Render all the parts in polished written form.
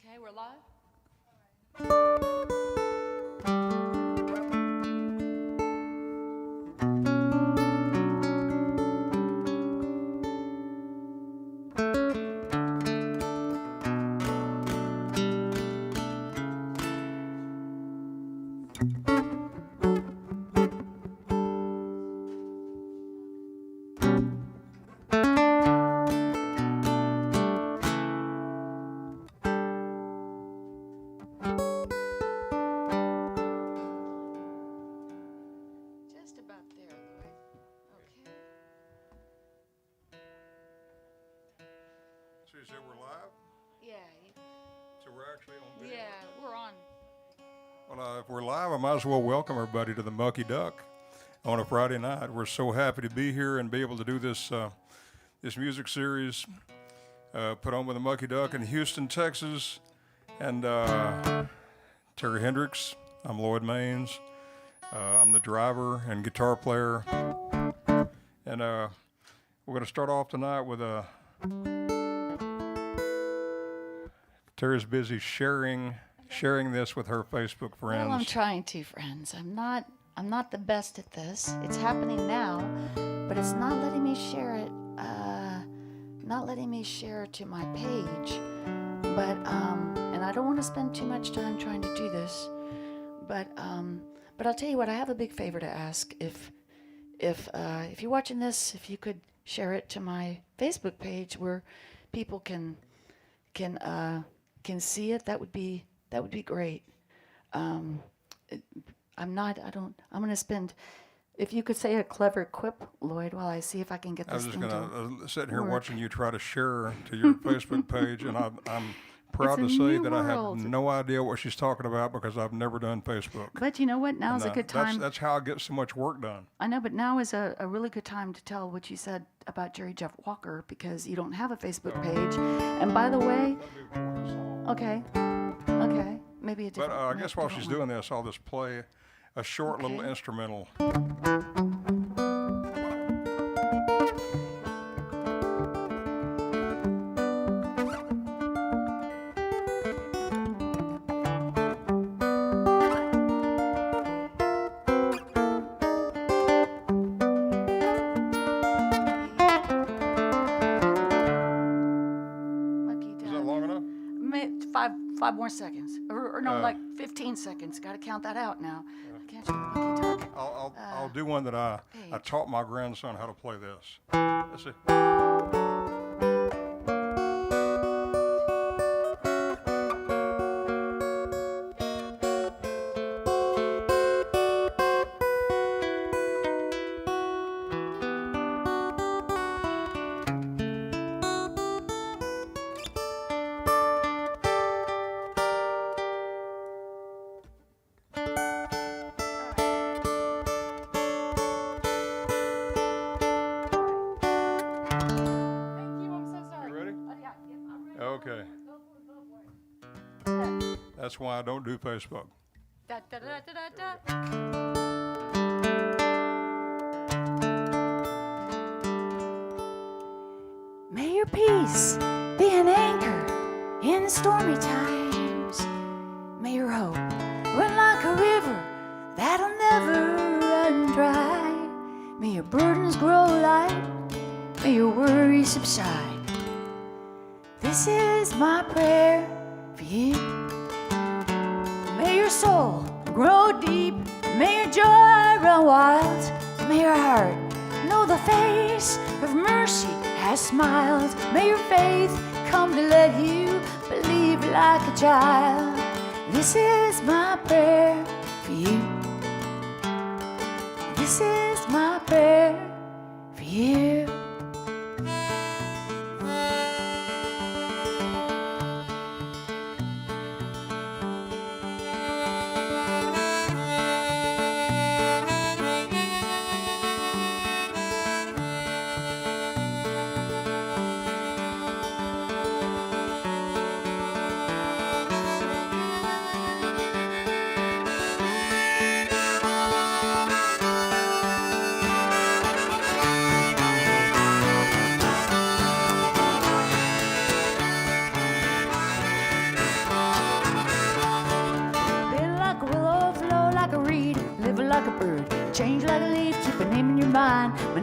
Okay, we're live. Just about there, Lloyd. Okay. So you said we're live? Yeah, So we're actually on video? yeah, we're on. Well, if we're live, I might as well welcome everybody to the Mucky Duck on a Friday night. We're so happy to be here and be able to do this this music series put on with the Mucky Duck in Houston, Texas. And Terri Hendrix, I'm Lloyd. I'm the driver and guitar player. And we're going to start off tonight with Terry's busy sharing this with her Facebook friends. Well, I'm trying to, friends. I'm not the best at this. It's happening now, but it's not letting me share it. Not letting me share it to my page. But and I don't want to spend too much time trying to do this. But I'll tell you what. I have a big favor to ask. If you're watching this, if you could share it to my Facebook page where people can see it, that would be great. I'm going to spend, if you could say a clever quip, Lloyd, while I see if I can get this thing to I was just going to sit here work. watching you try to share to your Facebook page, and I'm proud to It's a say new that I world. have no idea what she's talking about because I've never done Facebook. But you know what? Now's a good time. That's how I get so much work done. I know, but now is a really good time to tell what you said about Jerry Jeff Walker because you don't have a Facebook page. And by the way, okay, maybe a different. But I guess while she's doing this, I'll just play a short little instrumental. Is that long enough? Five more seconds, or no, like 15 seconds. Got to count that out now. Can't you, Monkey Duck? I'll do one that I page. taught my grandson how to play this. Let's see. Thank you. I'm so sorry. You ready? Yeah, I'm ready. Okay. Go for it. That's why I don't do Facebook. Da, da, da, da, da, da. May your peace be an anchor in the stormy times. May your hope run like a river that'll never run dry. May your burdens grow light. May your worries subside. This is my prayer for you. May your soul grow deep. May your joy run wild. May your heart know the face of mercy has smiled. May your faith come to let you believe like a child. This is my prayer for you. This is my prayer for you.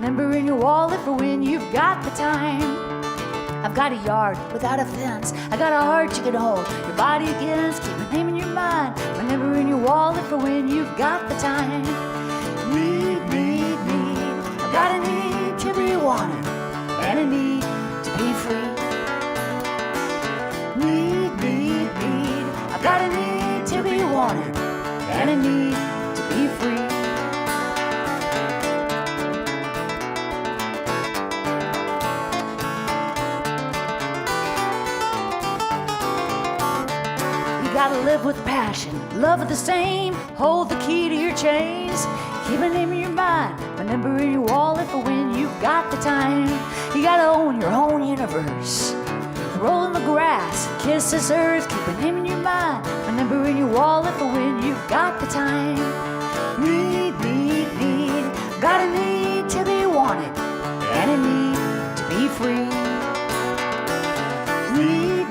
number in your wallet for when you've got the time. I've got a yard without a fence. I got a heart you can hold your body against. Keep my name in your mind, my number in your wallet for when you've got the time. Need. I've got a need to be wanted and a need to be free. Need. I've got a need to be wanted and a need to be free. Gotta live with passion, love with the same. Hold the key to your chains. Keep my name in your mind, my number in your wallet for when you've got the time. You gotta own your own universe. Roll in the grass, kiss this earth. Keep my name in your mind, my number in your wallet for when you've got the time. Need. Got a need to be wanted and a need to be free. Need.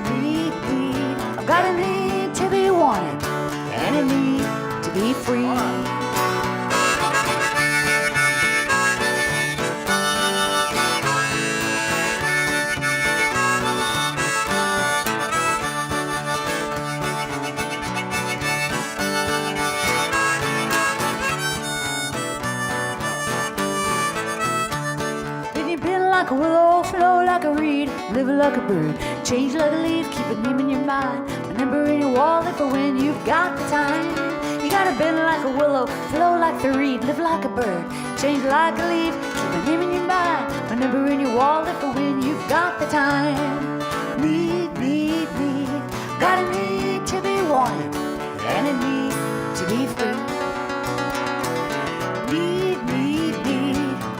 I've got a need to be wanted and a need to be free. Then you've been like a willow, flow like a reed, live like a bird, change like a leaf, keep a name in your mind, my number in your wallet for when you've got the time. You gotta bend like a willow, flow like the reed, live like a bird, change like a leaf, keep a name in your mind, my number in your wallet for when you've got the time. Need. Got a need to be wanted and a need to be free. Need.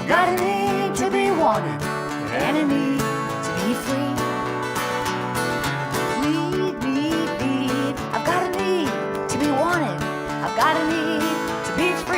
Got a need to be wanted and a need to be free. Need. I've got a need to be wanted. I've got a need to be free.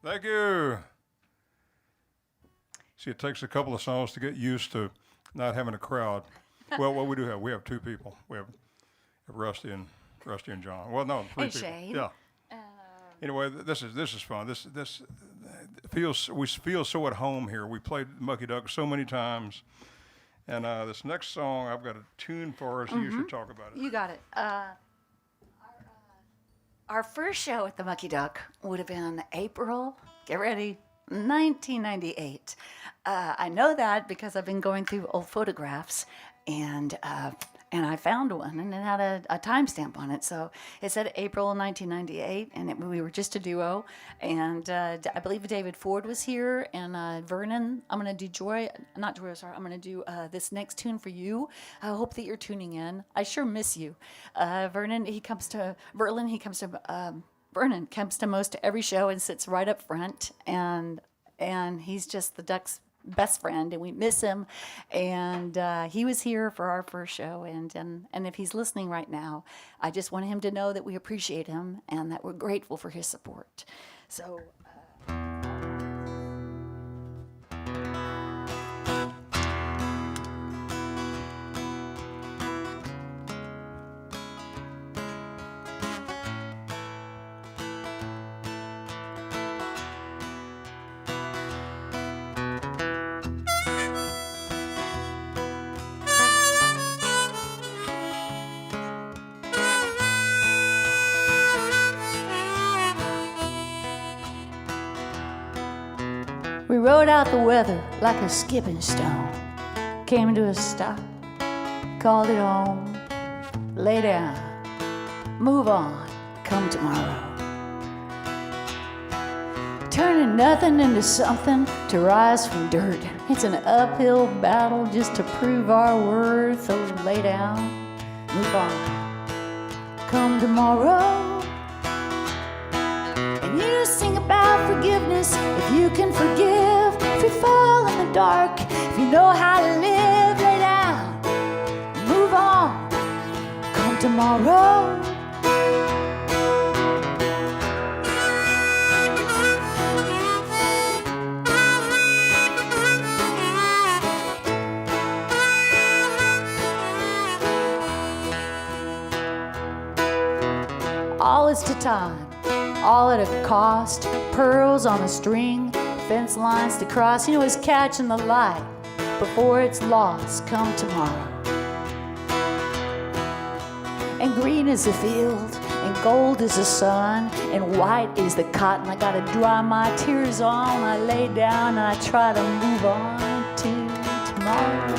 Thank you. See, it takes a couple of songs to get used to not having a crowd. Well, what we do have, we have two people. We have Rusty and John. Well, no, three And people. Shane. Yeah. Anyway, this is fun. This feels, we feel so at home here. We played Mucky Duck so many times, and this next song I've got a tune for us. You should talk about it. You got it. Our first show at the Mucky Duck would have been April, get ready, 1998. I know that because I've been going through old photographs, and I found one, and it had a timestamp on it. So it said April 1998, and we were just a duo. And I believe David Ford was here, and Vernon. I'm going to do I'm going to do this next tune for you. I hope that you're tuning in. I sure miss you. Vernon, Vernon comes to most every show and sits right up front, and he's just the Ducks' best friend, and we miss him. And he was here for our first show, and if he's listening right now, I just want him to know that we appreciate him and that we're grateful for his support. So We rode out the weather like a skipping stone. Came to a stop, called it home. Lay down, move on, come tomorrow. Turning nothing into something to rise from dirt. It's an uphill battle just to prove our worth. So lay down, move on, come tomorrow. And you sing about forgiveness, if you can forgive, if you fall in the dark, if you know how to live, lay down, move on, come tomorrow. All is to time, all at a cost. Pearls on a string, fence lines to cross. You know, it's catching the light before it's lost. Come tomorrow. And green is the field, and gold is the sun, and white is the cotton I gotta dry my tears on. I lay down and I try to move on to tomorrow.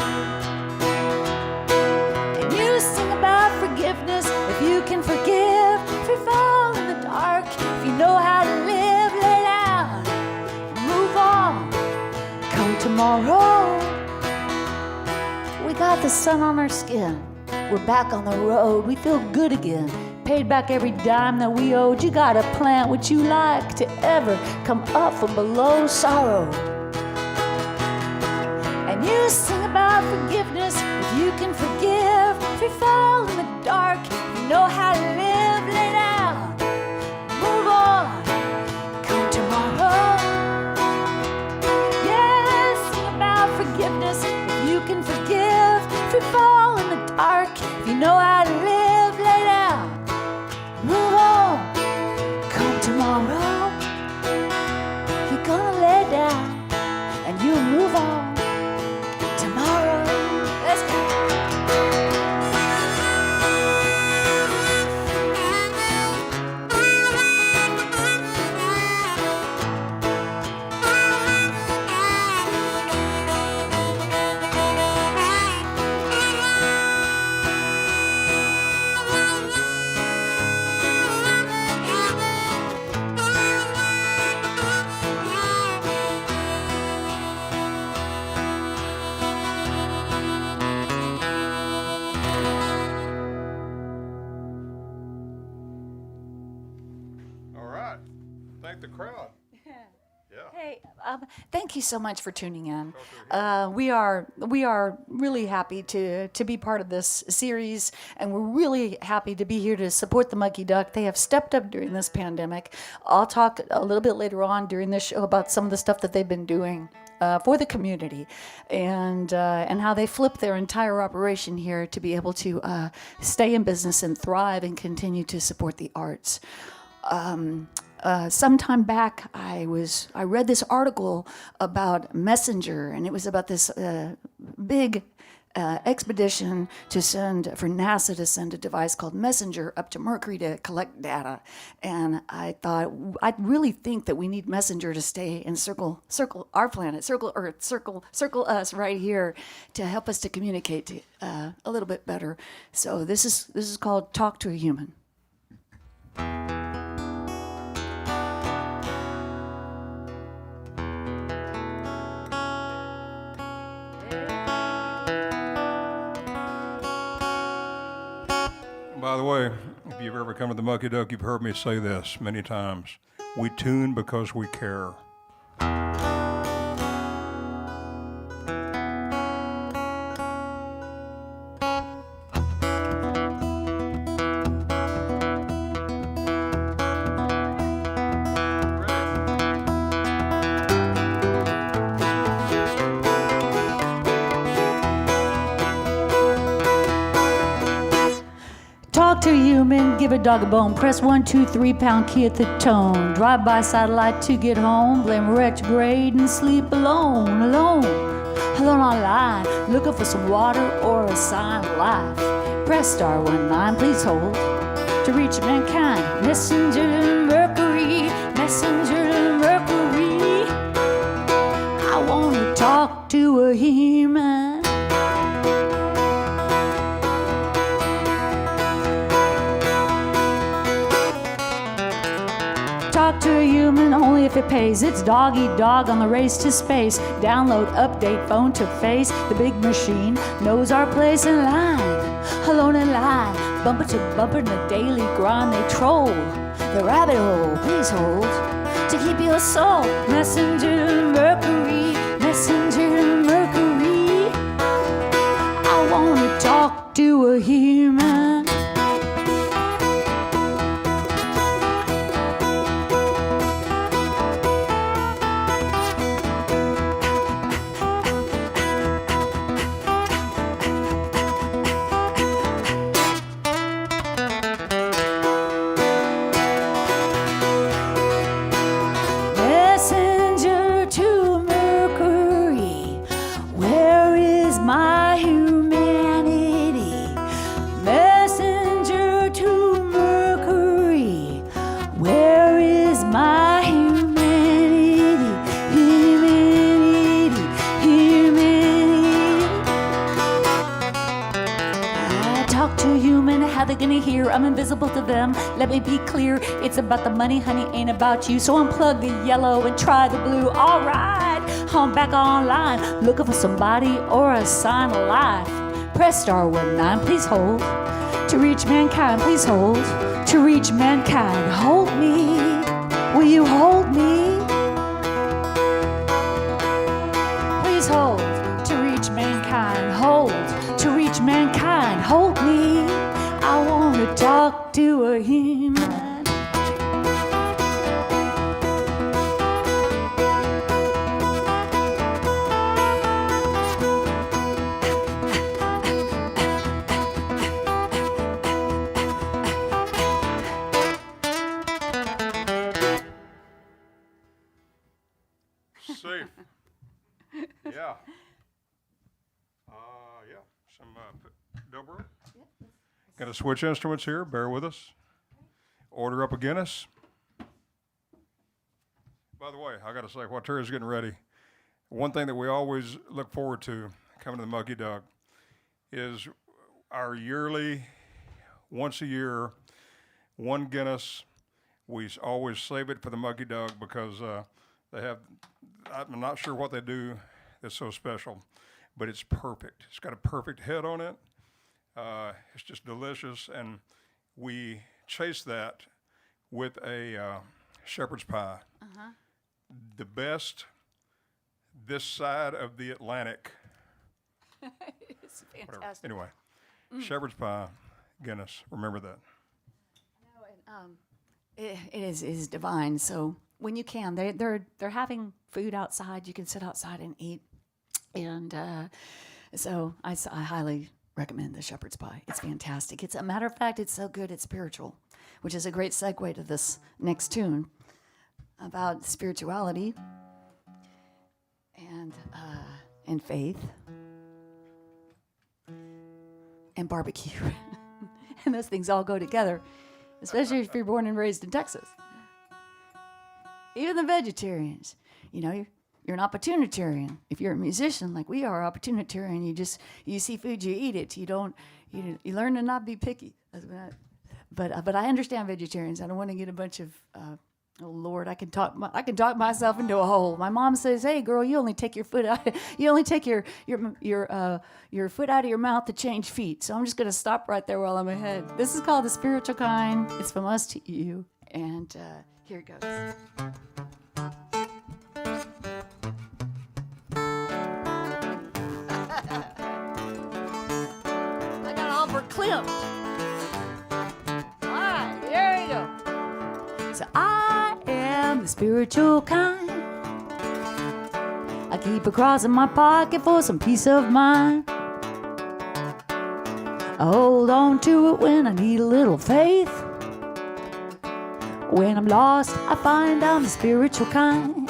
And you sing about forgiveness, if you can forgive. If you fall in the dark, if you know how to live, lay down, move on, come tomorrow. We got the sun on our skin, we're back on the road, we feel good again, paid back every dime that we owed. You gotta plant what you like to ever come up from below sorrow. And you sing about forgiveness, if you can forgive, if you fall in the dark, if you know how to live. If you fall in the dark, if you know how to live, lay down, move on, come tomorrow. You're gonna lay down and you move on tomorrow. Let's go. The crowd. Yeah. Hey, thank you so much for tuning in. We are really happy to be part of this series, and we're really happy to be here to support the Mucky Duck. They have stepped up during this pandemic. I'll talk a little bit later on during this show about some of the stuff that they've been doing for the community, and how they flip their entire operation here to be able to stay in business and thrive and continue to support the arts. Sometime back, I read this article about Messenger, and it was about this big expedition for NASA to send a device called Messenger up to Mercury to collect data. And I thought, I really think that we need Messenger to stay and circle our planet, circle Earth, circle us right here to help us to communicate a little bit better. So this is called Talk to a Human. By the way, if you've ever come to the Mucky Duck, you've heard me say this many times. We tune because we care. Talk to a human, give a dog a bone. Press 1, 2, 3 pound key at the tone. Drive by satellite to get home. Blame retrograde and sleep alone online. Looking for some water or a sign of life. Press star 19, please hold. To reach mankind, messenger to Mercury, messenger to Mercury. talk to a human. Talk to a human only if it pays. It's dog eat dog on the race to space. Download, update, phone to face. The big machine knows our place in line. Alone in line, bumper to bumper in the daily grind. They troll the rabbit hole. Please hold to keep your soul. Messenger Mercury, Messenger Mercury. I wanna talk to a human. Messenger to Mercury, where is my humanity? Messenger to Mercury, where is my humanity? Humanity, humanity. I talk to a human, how they gonna hear? I'm invisible to them, let me be clear. It's about the money, honey, ain't about you. So unplug the yellow and try the blue. All right, I'm back online, looking for somebody or a sign of life. Press *19, please hold. To reach mankind, please hold. To reach mankind, hold me. Will you hold me? Please hold. To reach mankind, hold. To reach mankind, hold me. I want to talk to a human. Safe. Yeah. Yeah. Some dobro. Got to switch instruments here. Bear with us. Order up a Guinness. By the way, I got to say, while Terry's getting ready, one thing that we always look forward to coming to the Mucky Duck is our yearly, once a year, one Guinness. We always save it for the Mucky Duck because they have, I'm not sure what they do that's so special, but it's perfect. It's got a perfect head on it. It's just delicious, and we chase that with a shepherd's pie. Uh-huh. The best this side of the Atlantic. It's Whatever. fantastic. Anyway, shepherd's pie, Guinness. Remember that. It is divine. So when you can, they're having food outside. You can sit outside and eat, and so I highly recommend the shepherd's pie. It's fantastic. It's a matter of fact, it's so good it's spiritual, which is a great segue to this next tune about spirituality and faith and barbecue, and those things all go together. Especially if you're born and raised in Texas. Even the vegetarians, you're an opportunitarian. If you're a musician like we are, opportunitarian, you see food, you eat it. You learn to not be picky. But I understand vegetarians. I don't want to get a bunch of oh Lord, I can talk myself into a hole. My mom says, "Hey girl, you only take your foot out. You only take your foot out of your mouth to change feet." So I'm just gonna stop right there while I'm ahead. This is called The Spiritual Kind. It's from us to you, and here it goes. I got all verklempt. All right, there you go. So I am the spiritual kind. I keep a cross in my pocket for some peace of mind. I hold on to it when I need a little faith. When I'm lost, I find I'm the spiritual kind.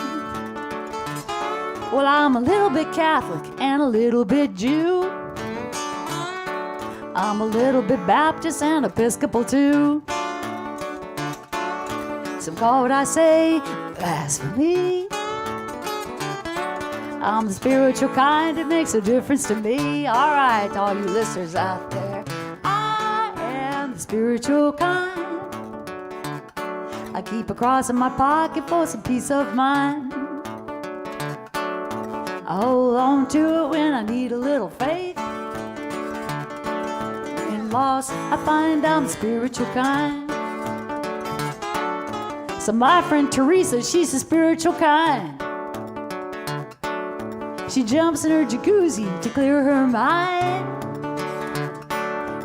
Well, I'm a little bit Catholic and a little bit Jew. I'm a little bit Baptist and Episcopal too. Some call what I say blasphemy. I'm the spiritual kind, it makes a difference to me. All right, all you listeners out there, I am the spiritual kind. I keep a cross in my pocket for some peace of mind. I hold on to it when I need a little faith. When lost, I find I'm the spiritual kind. So my friend Teresa, she's the spiritual kind. She jumps in her jacuzzi to clear her mind.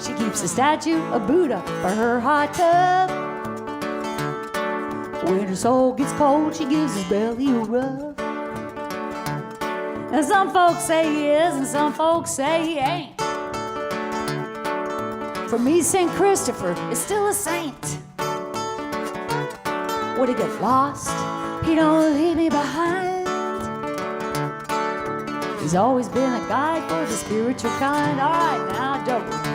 She keeps a statue of Buddha for her hot tub. When her soul gets cold, she gives his belly a rub. And some folks say he is, and some folks say he ain't. For me, St. Christopher is still a saint. When he gets lost, he don't leave me behind. He's always been a guide for the spiritual kind. All right, now double.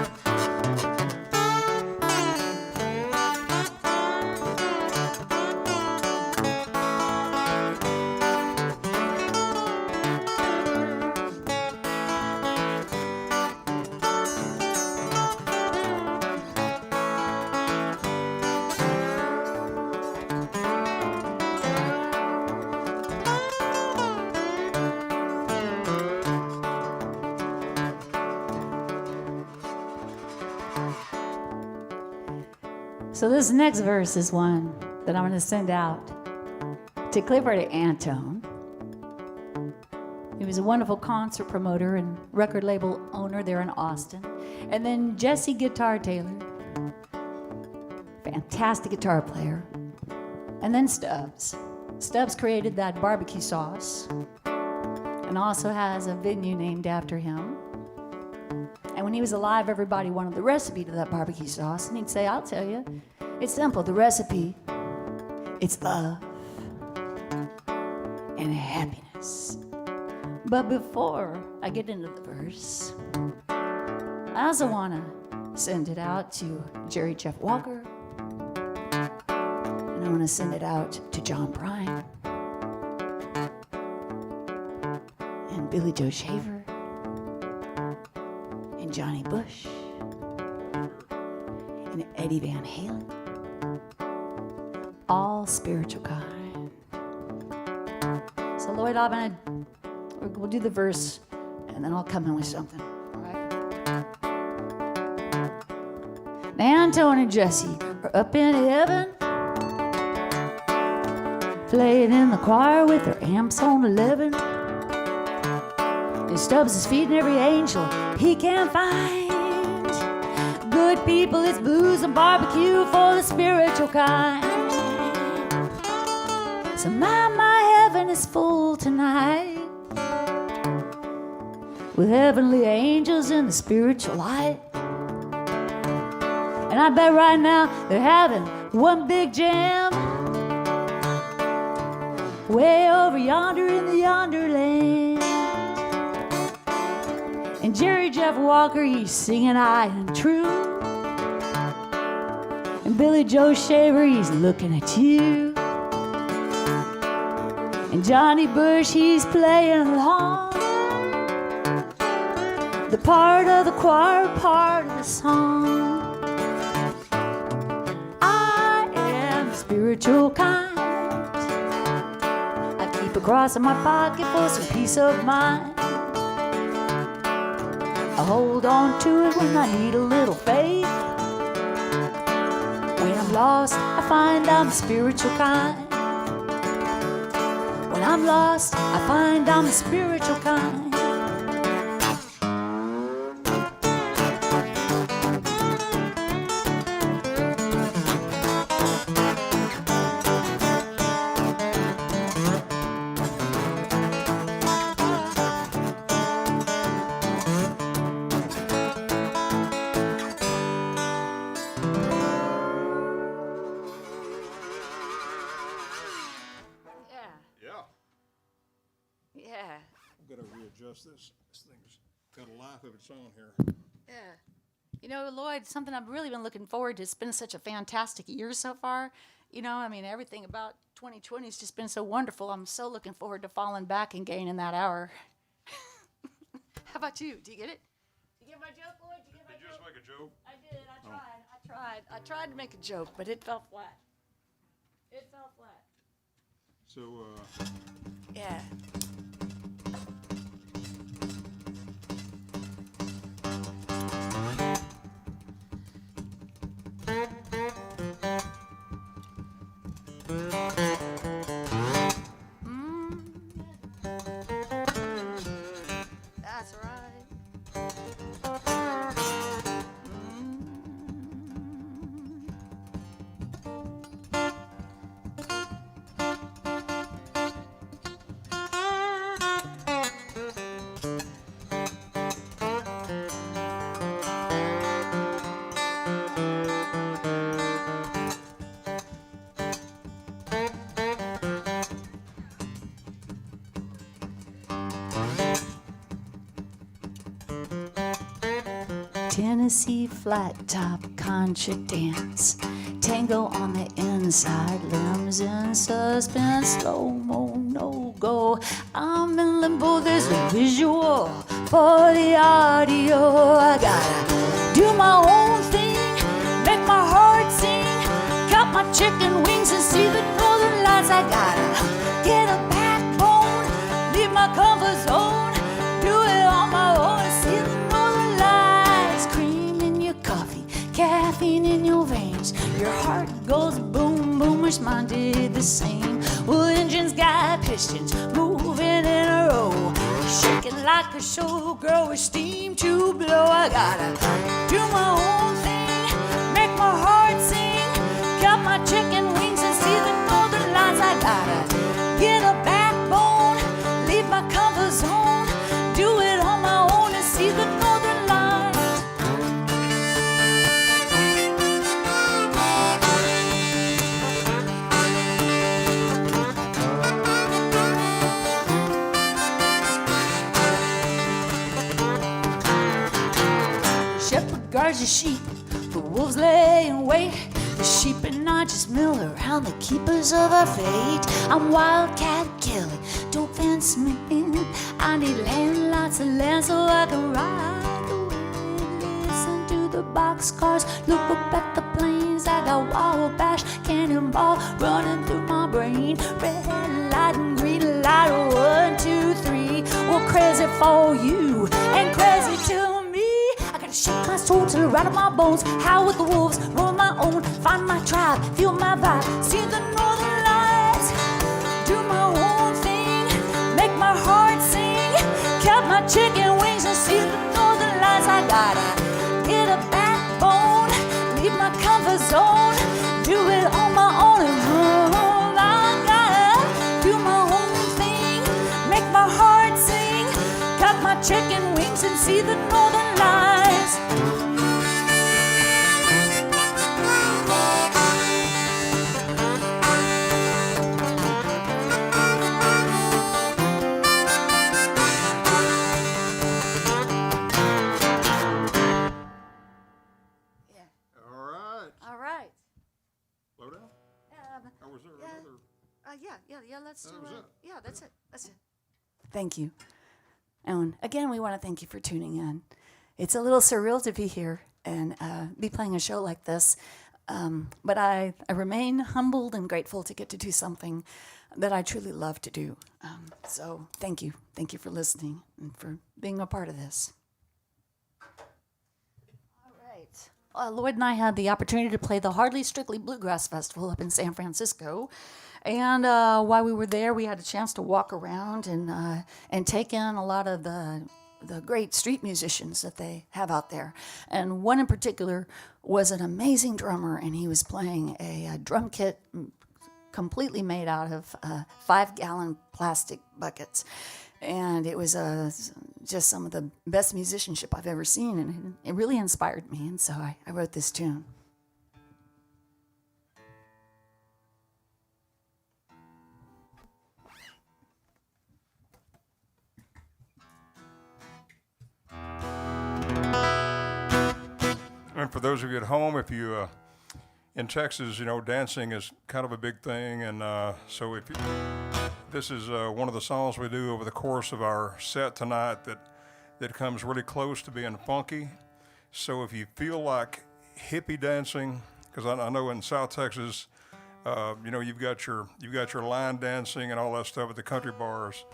So this next verse is one that I'm going to send out to Clifford and Antone. He was a wonderful concert promoter and record label owner there in Austin. And then Jesse Guitar Taylor, fantastic guitar player. And then Stubbs. Stubbs created that barbecue sauce and also has a venue named after him. And when he was alive, everybody wanted the recipe to that barbecue sauce. And he'd say, I'll tell you, it's simple. The recipe, it's love and happiness. But before I get into the verse, I also want to send it out to Jerry Jeff Walker. And I want to send it out to John Prine and Billy Joe Shaver. And Johnny Bush, and Eddie Van Halen, all spiritual kind. So Lloyd, we'll do the verse, and then I'll come in with something, all right? Now Antone and Jesse are up in heaven, playing in the choir with their amps on 11. And Stubbs is feeding every angel he can find. Good people, it's blues and barbecue for the spiritual kind. So my heaven is full tonight with heavenly angels in the spiritual light. And I bet right now they're having one big jam way over yonder in the yonder land. And Jerry Jeff Walker, he's singing high and true. And Billy Joe Shaver, he's looking at you. And Johnny Bush, he's playing along the part of the choir, part of the song. I am the spiritual kind. I keep a cross in my pocket for some peace of mind. I hold on to it when I need a little faith. When I'm lost, I find I'm the spiritual kind. When I'm lost, I find I'm the spiritual kind. This thing's got a life of its own here. Yeah. You know, Lloyd, something I've really been looking forward to. It's been such a fantastic year so far. You know, I mean, everything about 2020 has just been so wonderful. I'm so looking forward to falling back and gaining that hour. How about you? Do you get it? Did you get my joke, Lloyd? Did you get my Did you just make a joke? I did. I tried to make a joke, but it fell flat. It fell flat. So, Yeah. That's right. Tennessee flat top contra dance, tango on the inside, limbs in suspense, slow mo no go. I'm in limbo, there's a visual for the audio. I gotta do my own thing, make my heart sing, cut my chicken wings and see the northern lights. I gotta get a backbone, leave my comfort zone, do it on my own and see the northern lights. Cream in your coffee, caffeine in your veins, your heart goes boom boom, wish mine did the same. Well, engines got pistons moving in a row, shaking like a showgirl with steam to blow. I gotta do my own thing, make my heart sing, cut my chicken wings and see the northern lights. I gotta get a backbone, leave my comfort zone, do it on my own and see the northern lights. Shepherd guards the sheep, the wolves lay in wait. The sheep and I just mill around, the keepers of our fate. I'm Wildcat Kelly, don't fence me in. I need land, lots of land so I can ride the wind. Listen to the boxcars, look up at the plains. I got Wabash, cannonball running through my brain. Red light and green light, 1, 2, 3. Well, crazy for you and crazy to me. I gotta shake my soul till right of my bones, howl with the wolves, roll my own, find my tribe, feel my vibe, see the northern lights, do my own thing, make my heart sing, cut my chicken wings and see the northern lights. I gotta get a backbone, leave my comfort zone, do it on my own and I gotta do my own thing, make my heart sing, cut my chicken wings and see the northern lights. All right. Slow down. Or was there another? Let's do That was it. it. Yeah, that's it. Thank you. And again, we want to thank you for tuning in. It's a little surreal to be here and be playing a show like this, but I remain humbled and grateful to get to do something that I truly love to do. So thank you. Thank you for listening and for being a part of this. All right. Lloyd and I had the opportunity to play the Hardly Strictly Bluegrass Festival up in San Francisco. And while we were there, we had a chance to walk around and take in a lot of the great street musicians that they have out there. And one in particular was an amazing drummer, and he was playing a drum kit completely made out of 5-gallon plastic buckets. And it was just some of the best musicianship I've ever seen, and it really inspired me, and so I wrote this tune. And for those of you at home, if in Texas, dancing is kind of a big thing, and so this is one of the songs we do over the course of our set tonight that comes really close to being funky. So if you feel like hippie dancing, because I know in South Texas, you've got your line dancing and all that stuff at the country bars,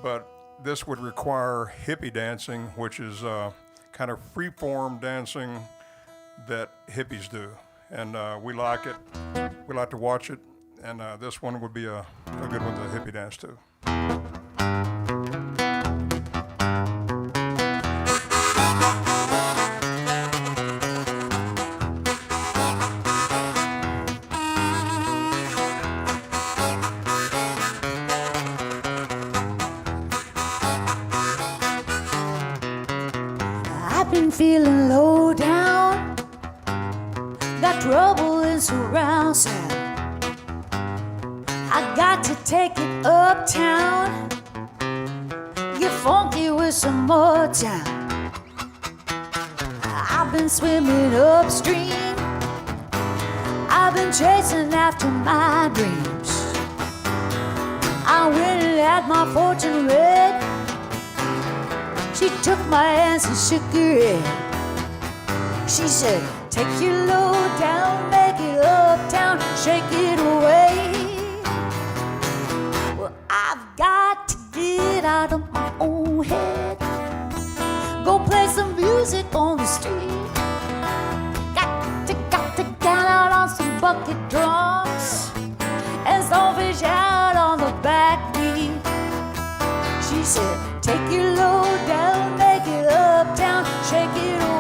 but this would require hippie dancing, which is kind of free-form dancing that hippies do. And we like it. We like to watch it. And this one would be a good one to hippie dance to. I've been feeling low down. That trouble is around, so I got to take it uptown. Get funky with some more time. I've been swimming upstream. I've been chasing after my dreams. I went and had my fortune read. She took my hands and shook her head. She said, take your load down, make it uptown, shake it away. Well, I've got to get out of my own head. Go play some music on the street. Got to get out on some bucket drums and starfish out on the backbeat. She said, take your load down, make it uptown, shake it away.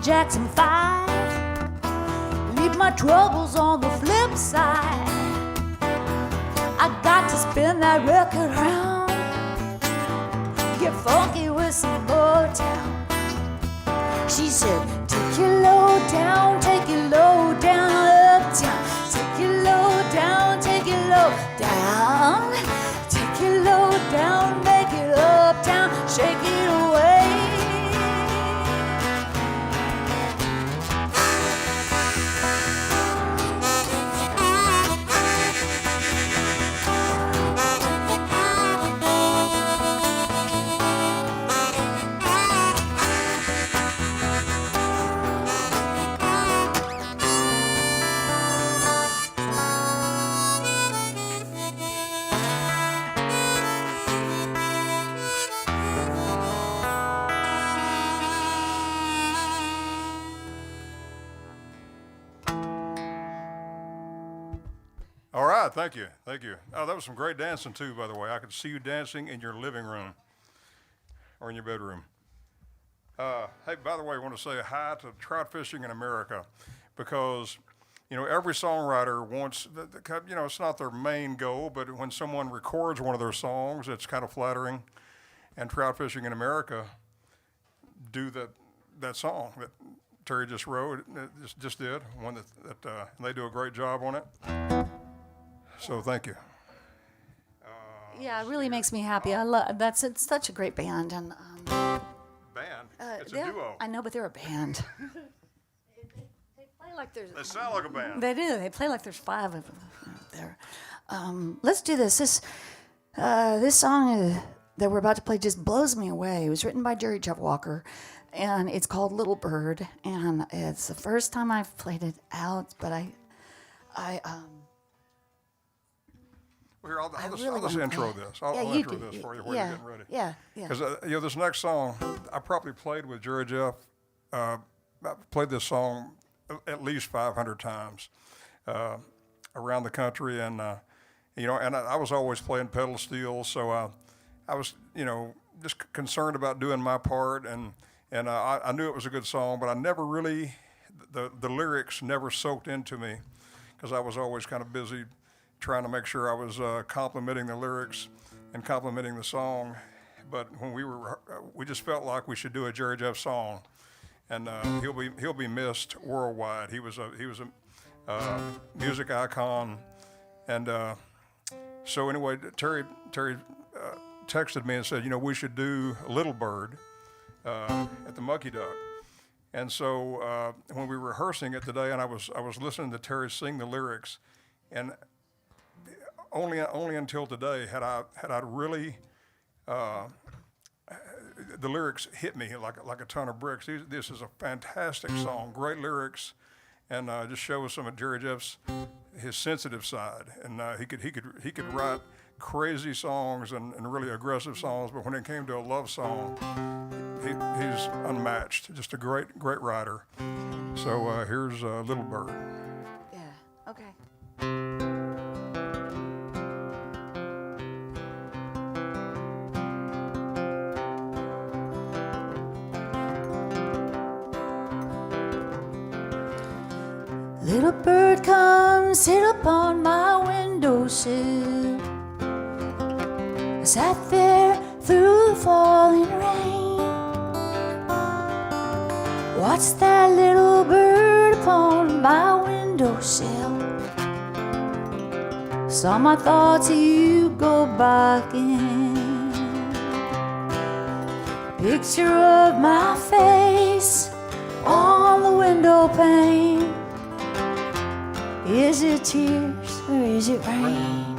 Jackson 5. Leave my troubles on the flip side. I got to spin that record round. Get funky with some more town. She said, take your load down, take your load down uptown. Take your load down, take your load down. Take your load down, make it uptown, shake it away. Thank you. Oh, that was some great dancing too, by the way. I could see you dancing in your living room or in your bedroom. Hey, by the way, I want to say hi to Trout Fishing in America, because every songwriter wants, it's not their main goal, but when someone records one of their songs, it's kind of flattering. And Trout Fishing in America do that song that Terri just wrote, just did, one that they do a great job on it. So thank you. Yeah, it really makes me happy. I love it's such a great band, and band. It's a duo. I know, but they're a band. They play like there's. They sound like a band. They do. They play like there's 5 of them there. Let's do this. This song that we're about to play just blows me away. It was written by Jerry Jeff Walker, and it's called Little Bird, and it's the first time I've played it out, but I Here, I'll just intro this. I'll intro this for you while you're getting ready. Yeah. Because this next song, I probably played with Jerry Jeff. I played this song at least 500 times around the country, and and I was always playing pedal steel, so I was just concerned about doing my part, and I knew it was a good song, but I never really the lyrics never soaked into me. because I was always kind of busy trying to make sure I was complimenting the lyrics and complimenting the song. But when we just felt like we should do a Jerry Jeff song, and he'll be missed worldwide. He was a music icon, and so anyway, Terri texted me and said, we should do Little Bird at the Mucky Duck. And so when we were rehearsing it today, and I was listening to Terri sing the lyrics, and only until today had I really the lyrics hit me like a ton of bricks. This is a fantastic song, great lyrics, and just shows some of Jerry Jeff's his sensitive side. And he could write crazy songs and really aggressive songs, but when it came to a love song, he's unmatched. Just a great writer. So here's Little Bird. Yeah. Okay. Little bird, come sit upon my windowsill. I sat there through the falling rain. Watched that little bird upon my windowsill. Saw my thoughts of you go barking. Picture of my face on the window pane. Is it tears or is it rain?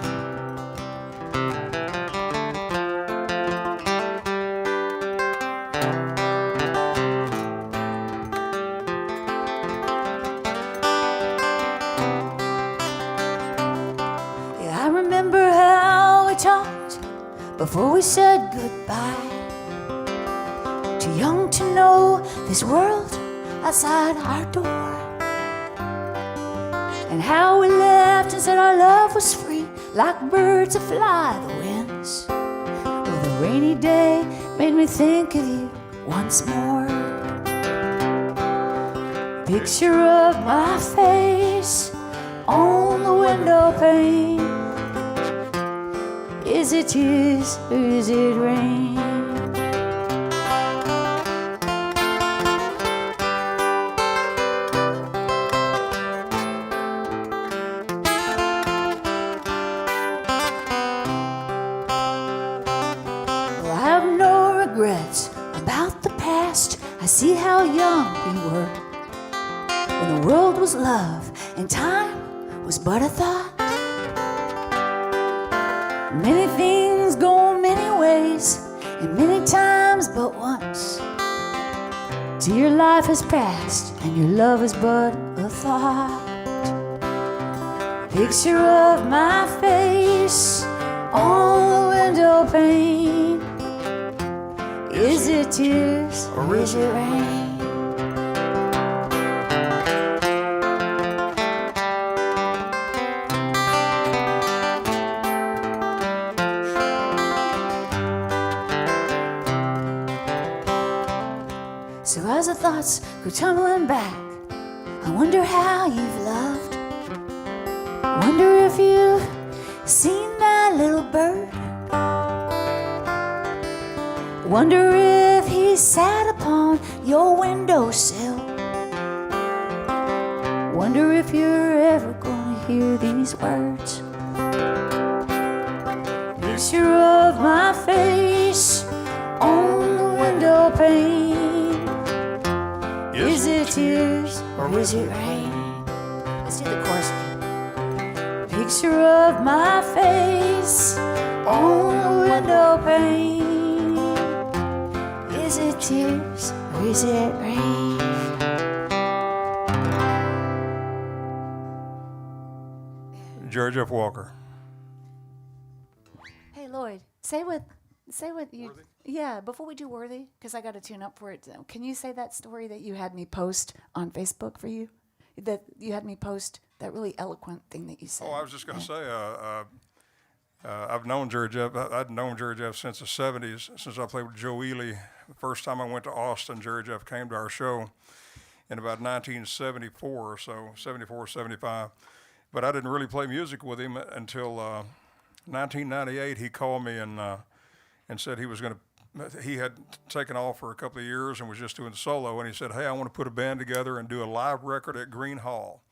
Yeah, I remember how we talked before we said goodbye. Too young to know this world outside our door. And how we left and said our love was free, like birds that fly the winds. Well, the rainy day made me think of you once more. Picture of my face on the window pane. Is it tears or is it rain? About the past, I see how young we were, when the world was love and time was but a thought. Many things go many ways, and many times but once, till your life has passed and your love is but a thought. Picture of my face on the window pane. Is it tears or is it rain? So as the thoughts go tumbling back, I wonder how you've loved. Wonder if you've seen that little bird. Wonder if he sat upon your windowsill. Wonder if you're ever gonna hear these words. Picture of my face on the window pane. Is it tears or is it rain? Let's do the chorus. Picture of my face on the window pane. Is it tears or is it rain? Jerry Jeff Walker. Hey Lloyd, say what you. Worthy? Yeah, before we do Worthy, because I got to tune up for it. Can you say that story that you had me post on Facebook for you? That you had me post that really eloquent thing that you said. Oh, I was just going to say, I've known Jerry Jeff. I'd known Jerry Jeff since the 70s, since I played with Joe Ely. The first time I went to Austin, Jerry Jeff came to our show in about 1974 or so, 74, 75. but I didn't really play music with him until 1998. He called me and said he was going to. He had taken off for a couple of years and was just doing solo. And he said, "Hey, I want to put a band together and do a live record at Green Hall,"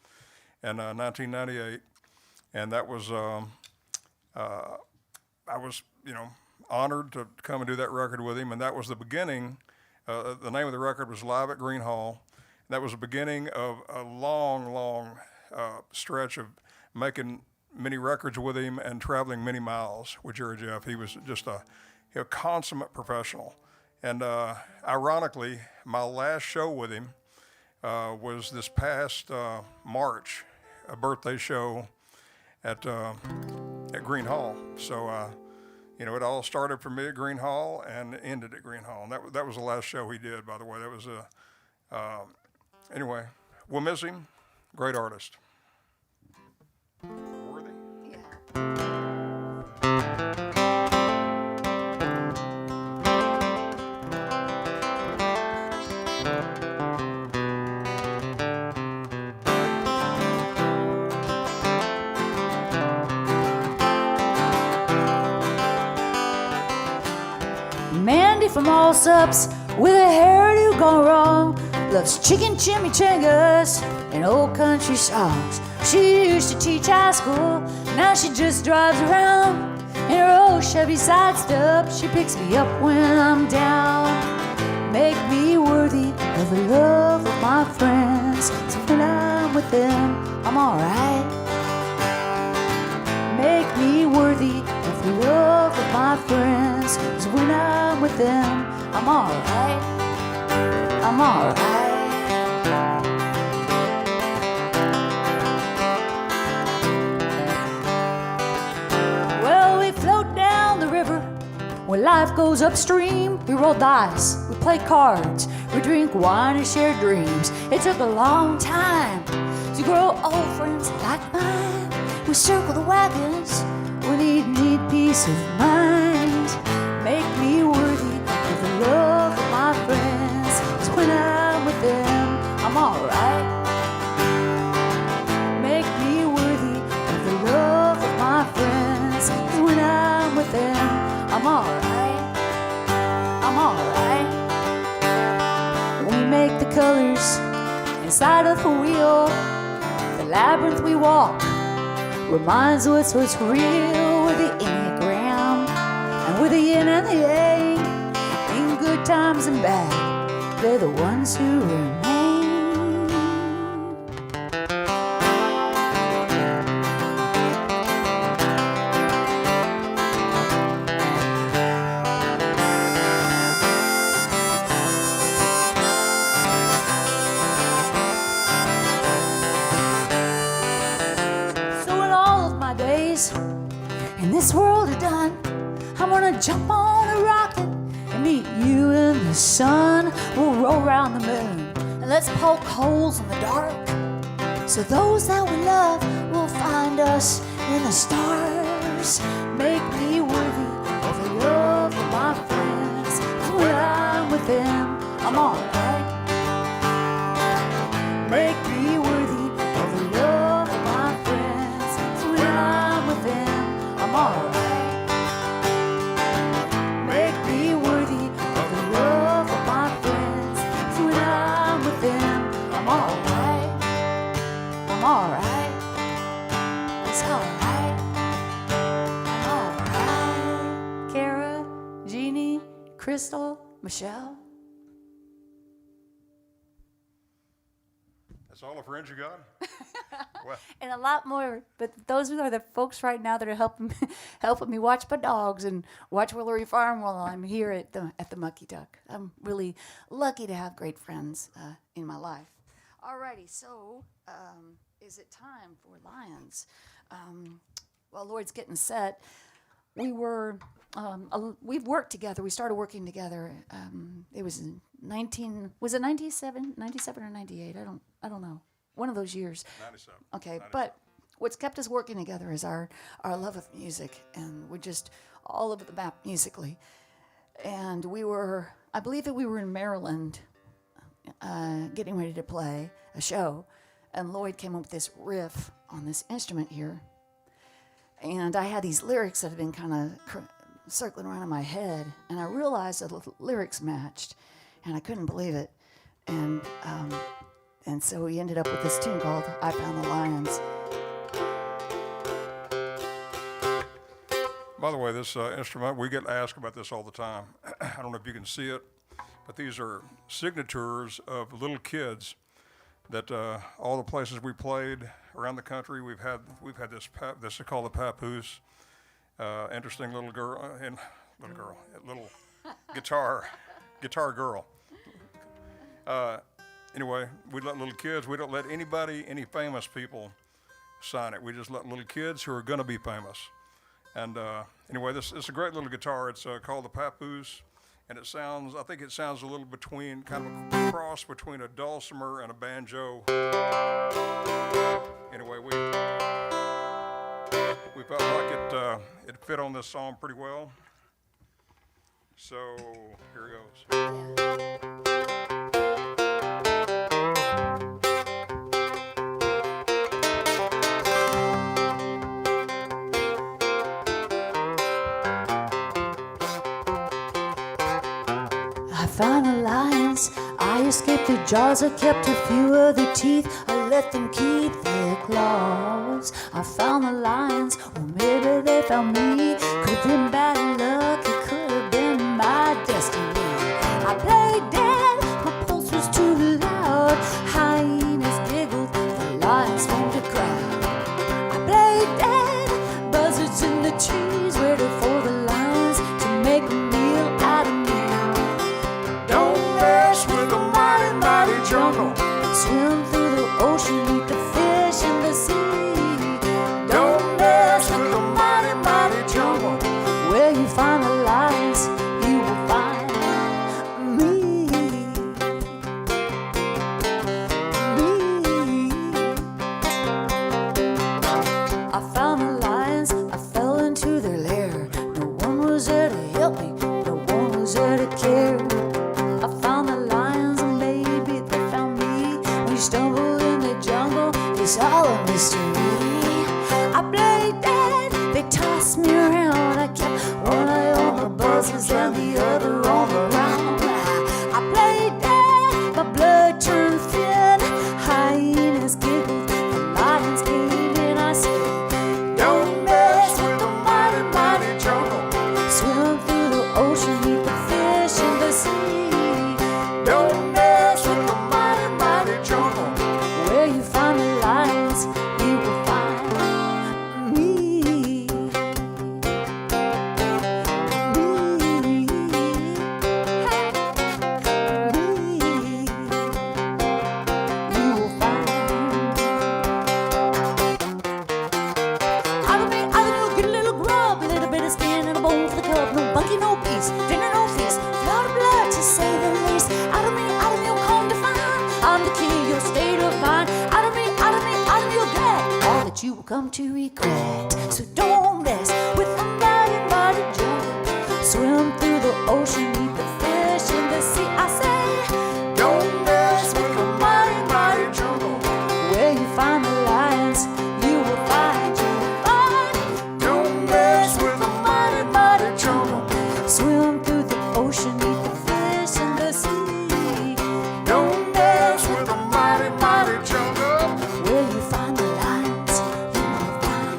in 1998. And that was I was honored to come and do that record with him. And that was the beginning. The name of the record was Live at Green Hall. That was the beginning of a long stretch of making many records with him and traveling many miles with Jerry Jeff. He was just a consummate professional. And ironically, my last show with him was this past March, a birthday show at Green Hall. So, it all started for me at Green Hall and ended at Green Hall. And that was the last show he did, by the way. That was anyway, we'll miss him. Great artist. Worthy? Yeah. Mandy from Allsup's with a hairdo gone wrong loves chicken chimichangas and old country songs. She used to teach high school, now she just drives around in her old Chevy sidestep. She picks me up when I'm down. Make me worthy of the love of my friends, so when I'm with them, I'm alright. Make me worthy of the love of my friends, so when I'm with them, I'm alright. I'm alright. Well, we float down the river when life goes upstream. We roll dice, we play cards, we drink wine and share dreams. It took a long time to grow old friends like mine. We circle the wagons, we need peace of mind. Make me worthy of the love of my friends, 'cause when I'm with them, I'm alright. Make me worthy of the love of my friends, 'cause when I'm with them, I'm alright. I'm alright. We make the colors inside of the wheel. The labyrinth we walk reminds us what's real. With the Enneagram and with the yin and the yang, in good times and bad, they're the ones who remain. So when all of my days in this world are done, I'm gonna jump on a rocket and meet you in the sun. We'll roll around the moon and let's poke holes in the dark, so those that we love will find us in the stars. Make me worthy of the love of my friends, 'cause when I'm with them, I'm alright. Make me worthy of the love of my friends, 'cause when I'm with them, I'm alright. Make me worthy of the love of my friends, 'cause when I'm with them, I'm alright. I'm alright. It's alright. I'm alright. Kara, Jeannie, Crystal, Michelle. That's all the friends you got? Well, And a lot more, but those are the folks right now that are helping me watch my dogs and watch Willery Farm while I'm here at the Mucky Duck. I'm really lucky to have great friends in my life. Alrighty, so is it time for Lions? While Lloyd's getting set, we've worked together. We started working together. It was in 97 or 98? I don't know. One of those years. 97. Okay, 97. but what's kept us working together is our love of music, and we're just all over the map musically. And I believe that we were in Maryland getting ready to play a show, and Lloyd came up with this riff on this instrument here. And I had these lyrics that had been kind of circling around in my head, and I realized that the lyrics matched, and I couldn't believe it. And so we ended up with this tune called I Found the Lions. By the way, this instrument, we get asked about this all the time. I don't know if you can see it, but these are signatures of little kids that all the places we played around the country, we've had this is called the papoose, interesting little guitar girl. Anyway, we let little kids, we don't let any famous people sign it. We just let little kids who are going to be famous. And anyway, it's a great little guitar. It's called the papoose, and I think it sounds a little between, kind of a cross between a dulcimer and a banjo. Anyway, we felt like it fit on this song pretty well. So here it goes. I found the lions, I escaped their jaws, I kept a few of their teeth, I let them keep their claws. I found the lions, or maybe they found me, could have been bad luck, it could have been my destiny. I played dead, my pulse was too loud, hyenas giggled, the lions formed a crowd. I played dead, buzzards in the trees waited for the lions to make a meal out of me. With the mighty, mighty jungle, swim through the ocean, eat the fish in the sea. Don't mess with the mighty, mighty jungle. Where you find the lions, you will find me. I found the lions, I fell into their lair. No one was there to help me, no one was there to care. I found the lions and maybe they found me. We stumbled in the jungle, it's all a mystery. I played dead, they tossed me around. I kept one eye on the buzzards and the other on the ground. I played dead, my blood turned thin. Hyenas giggled, the lions came in. I said, don't mess with the mighty, mighty jungle. Swim through the ocean, eat the fish in the sea. Don't mess with the mighty, mighty jungle. Where you find the lions, you will find me. Me. Me. You will find. Out of me, get a little grub, a little bit of skin and a bone for the cub. No monkey, no peace, dinner, no feast, lot of blood to say the least. Out of me, you'll come to find I'm the key to your state of mind. Out of me, you'll get all that you will come to regret. So don't mess with the mighty, mighty jungle. Swim through the ocean, eat the fish in the sea. I say, don't mess with the mighty, mighty jungle. Where you find the lions, you will find, you will find. Don't mess with the mighty, mighty jungle. Swim through the ocean, eat the fish in the sea. Don't mess with the mighty, mighty jungle. Where you find the lions, you will find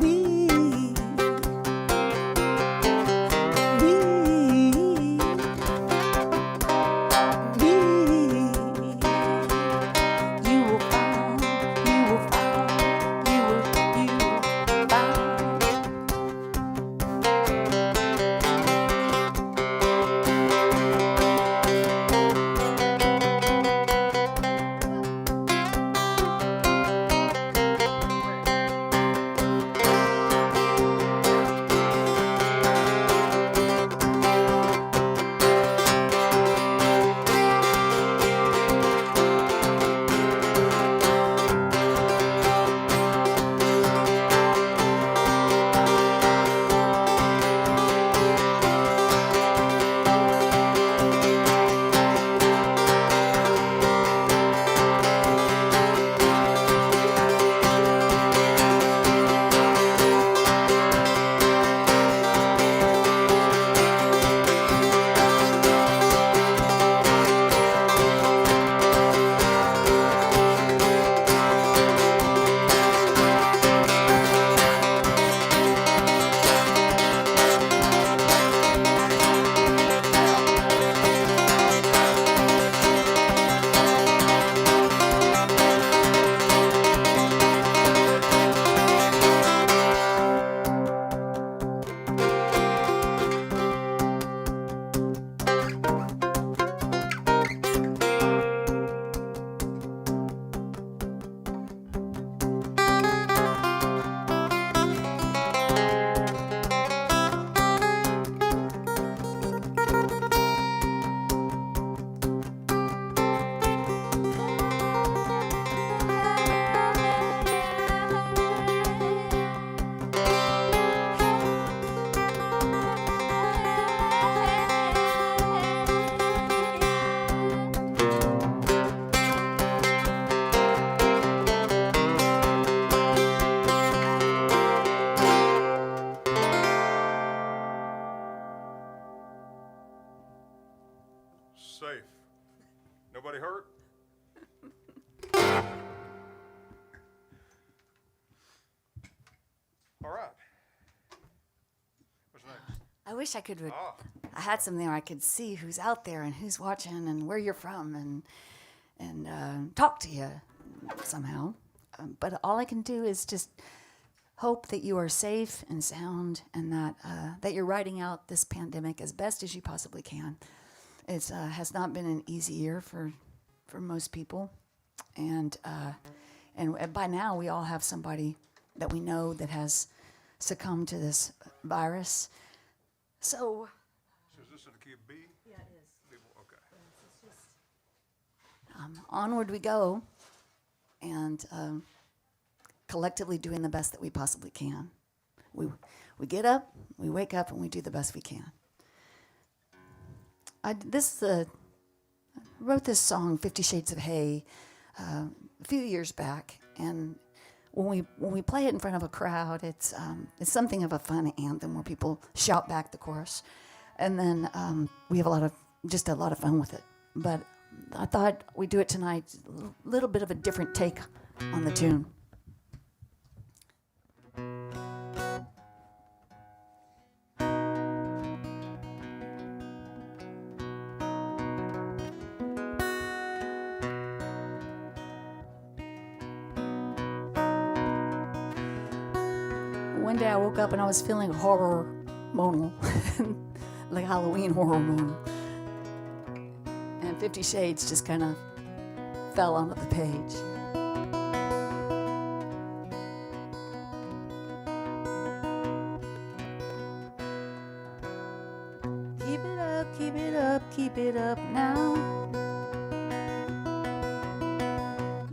me. safe. Nobody hurt? All right. What's next? I wish I could. I had something where I could see who's out there and who's watching and where you're from and talk to you somehow. But all I can do is just hope that you are safe and sound and that you're riding out this pandemic as best as you possibly can. It has not been an easy year for most people, and by now we all have somebody that we know that has succumbed to this virus. So is this in the key of B? Yeah, it is. Okay. Yes, it's just, onward we go, and collectively doing the best that we possibly can. We get up, we wake up, and we do the best we can. I wrote this song, 50 Shades of Hay, a few years back, and when we play it in front of a crowd, it's something of a fun anthem where people shout back the chorus, and then we have a lot of fun with it. But I thought we'd do it tonight, a little bit of a different take on the tune. One day I woke up and I was feeling hormonal, like Halloween hormonal. And 50 Shades just kind of fell onto the page. Keep it up, keep it up, keep it up now.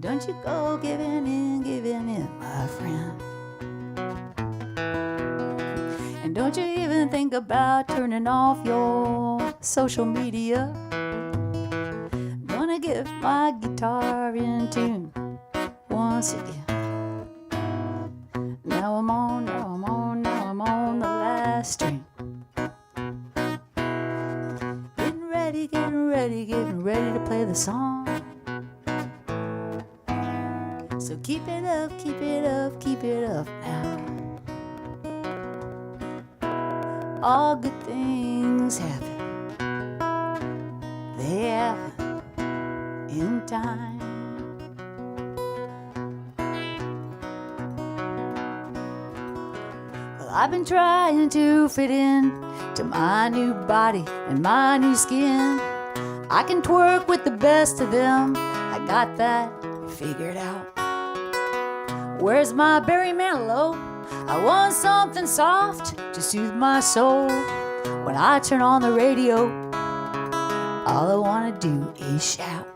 Don't you go giving in, my friend. And don't you even think about turning off your social media. Gonna get my guitar in tune once again. Now I'm on the last string. Getting ready to play the song. So keep it up, keep it up, keep it up now. All good things happen. They happen in time. Well, I've been trying to fit in to my new body and my new skin. I can twerk with the best of them. I got that figured out. Where's my Barry Manilow? I want something soft to soothe my soul. When I turn on the radio, all I want to do is shout,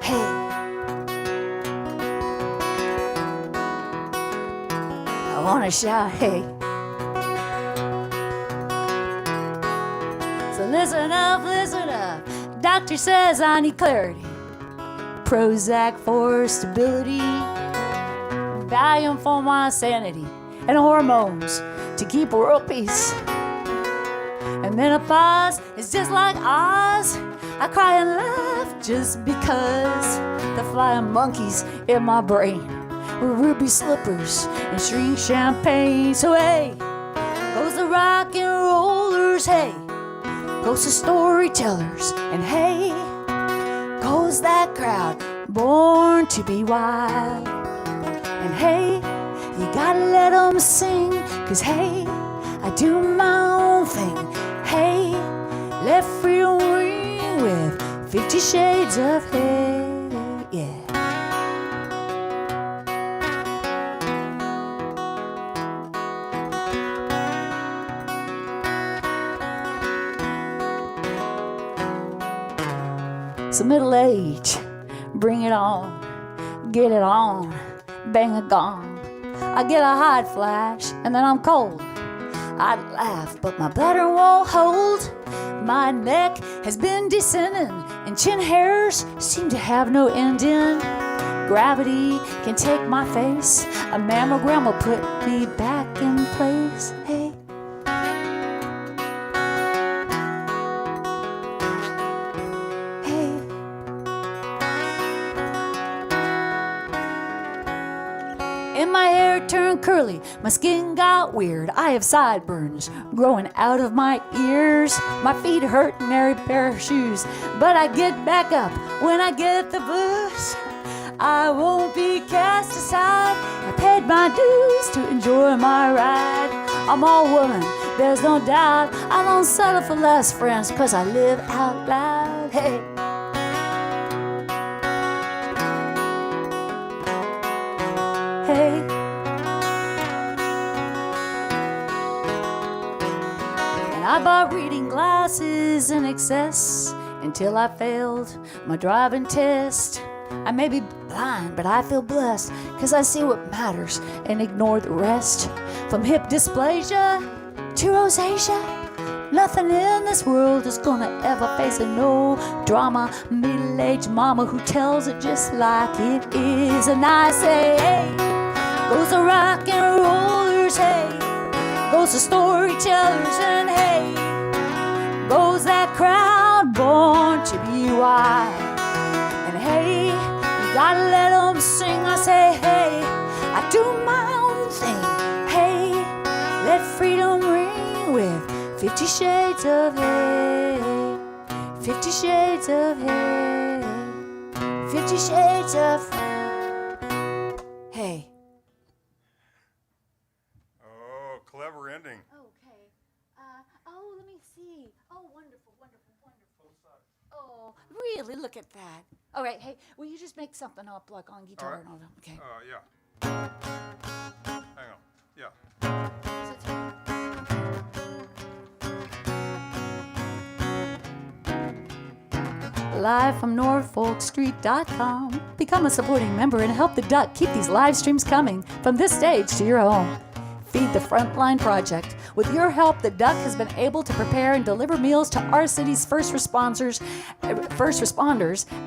hey. I want to shout, hey. So listen up, listen up. Doctor says I need clarity. Prozac for stability. Valium for my sanity. And hormones to keep world peace. And menopause is just like Oz. I cry and laugh just because the flying monkeys in my brain with ruby slippers and shrink champagne. So hey, goes the rock and rollers, hey, goes the storytellers, and hey, goes that crowd born to be wild. And hey, you gotta let them sing, 'cause hey, I do my own thing. Hey, let freedom ring with 50 Shades of Hay, yeah. So middle age, bring it on, get it on, bang a gong. I get a hot flash and then I'm cold. I'd laugh, but my bladder won't hold. My neck has been descending and chin hairs seem to have no end in. Gravity can take my face. A mammogram will put me back in place. Hey. And my hair turned curly, my skin got weird. I have sideburns growing out of my ears. My feet hurt in every pair of shoes, but I get back up when I get the blues. I won't be cast aside. I paid my dues to enjoy my ride. I'm all woman, there's no doubt. I don't settle for less friends, 'cause I live out loud. Hey. Hey. And I bought reading glasses in excess until I failed my driving test. I may be blind, but I feel blessed, 'cause I see what matters and ignore the rest. From hip dysplasia to rosacea, nothing in this world is gonna ever face a no drama middle-aged mama who tells it just like it is. And I say, hey, goes the rock and rollers, hey, goes the storytellers, and hey, goes that crowd born to be wild. And hey, you gotta let them sing. I say, hey, I do my own thing. Hey, let freedom ring with 50 shades of hay. 50 shades of hay. 50 shades of hay. Oh, clever ending. Okay. Let me see. Oh, wonderful, wonderful, wonderful. Oh, really? Look at that. All right. Hey, will you just make something up, like on guitar All right. and all that? Okay. Yeah. Hang on. Yeah. Live from NorfolkStreet.com. Become a supporting member and help the Duck keep these live streams coming from this stage to your home. Feed the Frontline Project. With your help, the Duck has been able to prepare and deliver meals to our city's first responders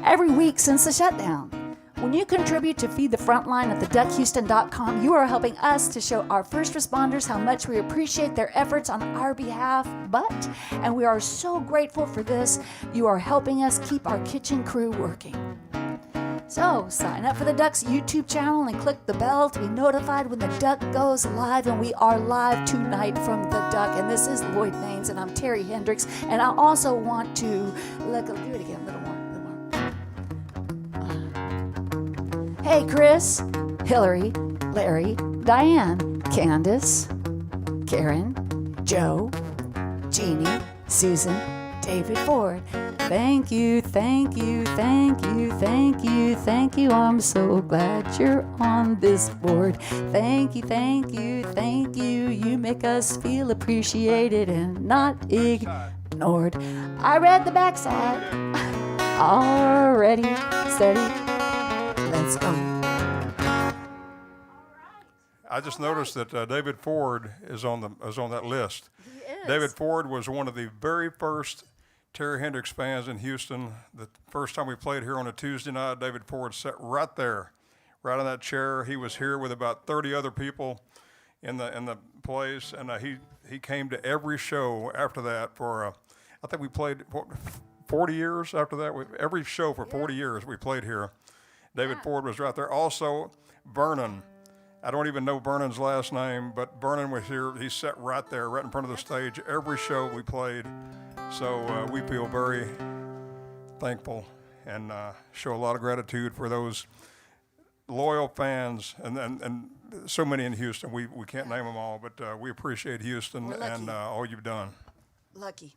every week since the shutdown. When you contribute to Feed the Frontline at theduckhouston.com, you are helping us to show our first responders how much we appreciate their efforts on our behalf. And we are so grateful for this, you are helping us keep our kitchen crew working. So, sign up for the Duck's YouTube channel and click the bell to be notified when the Duck goes live. And we are live tonight from the Duck. And this is Lloyd Maines, and I'm Terri Hendrix. And I also want to do it again, a little more. Hey, Chris, Hillary, Larry, Diane, Candace, Karen, Joe, Jeannie, Susan, David Ford. Thank you, thank you, thank you, thank you, thank you. I'm so glad you're on this board. Thank you, thank you, thank you. You make us feel appreciated and not ignored. I read the backside. Already, steady. Let's go. I just noticed that David Ford is on that list. He is. David Ford was one of the very first Terri Hendrix fans in Houston. The first time we played here on a Tuesday night, David Ford sat right there, right in that chair. He was here with about 30 other people in the place, and he came to every show after that for I think we played 40 years after that. Every show for 40 years we played here. David Ford was right there. Also, Vernon. I don't even know Vernon's last name, but Vernon was here. He sat right there, right in front of the stage, every show we played. So we feel very thankful and show a lot of gratitude for those loyal fans and so many in Houston. We can't name them all, but we appreciate Houston and all you've done. Lucky.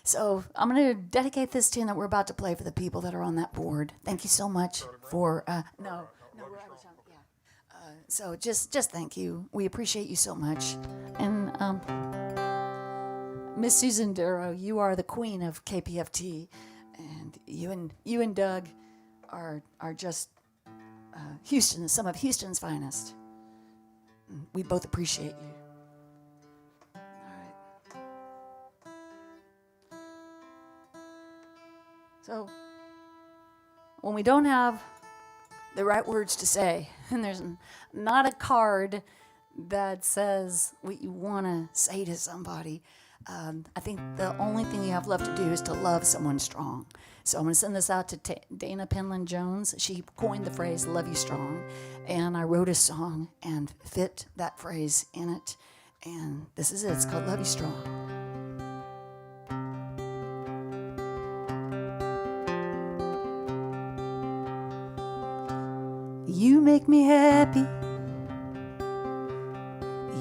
So I'm going to dedicate this tune that we're about to play for the people that are on that board. Thank you so much for no, we're out of time. Yeah. So just thank you. We appreciate you so much. And Miss Susan Darrow, you are the queen of KPFT, and you and Doug are just Houston, some of Houston's finest. We both appreciate you. So, when we don't have the right words to say, and there's not a card that says what you want to say to somebody, I think the only thing you have left to do is to love someone strong. So I'm going to send this out to Dana Penland Jones. She coined the phrase "love you strong," and I wrote a song and fit that phrase in it. And this is it. It's called "Love You Strong." You make me happy.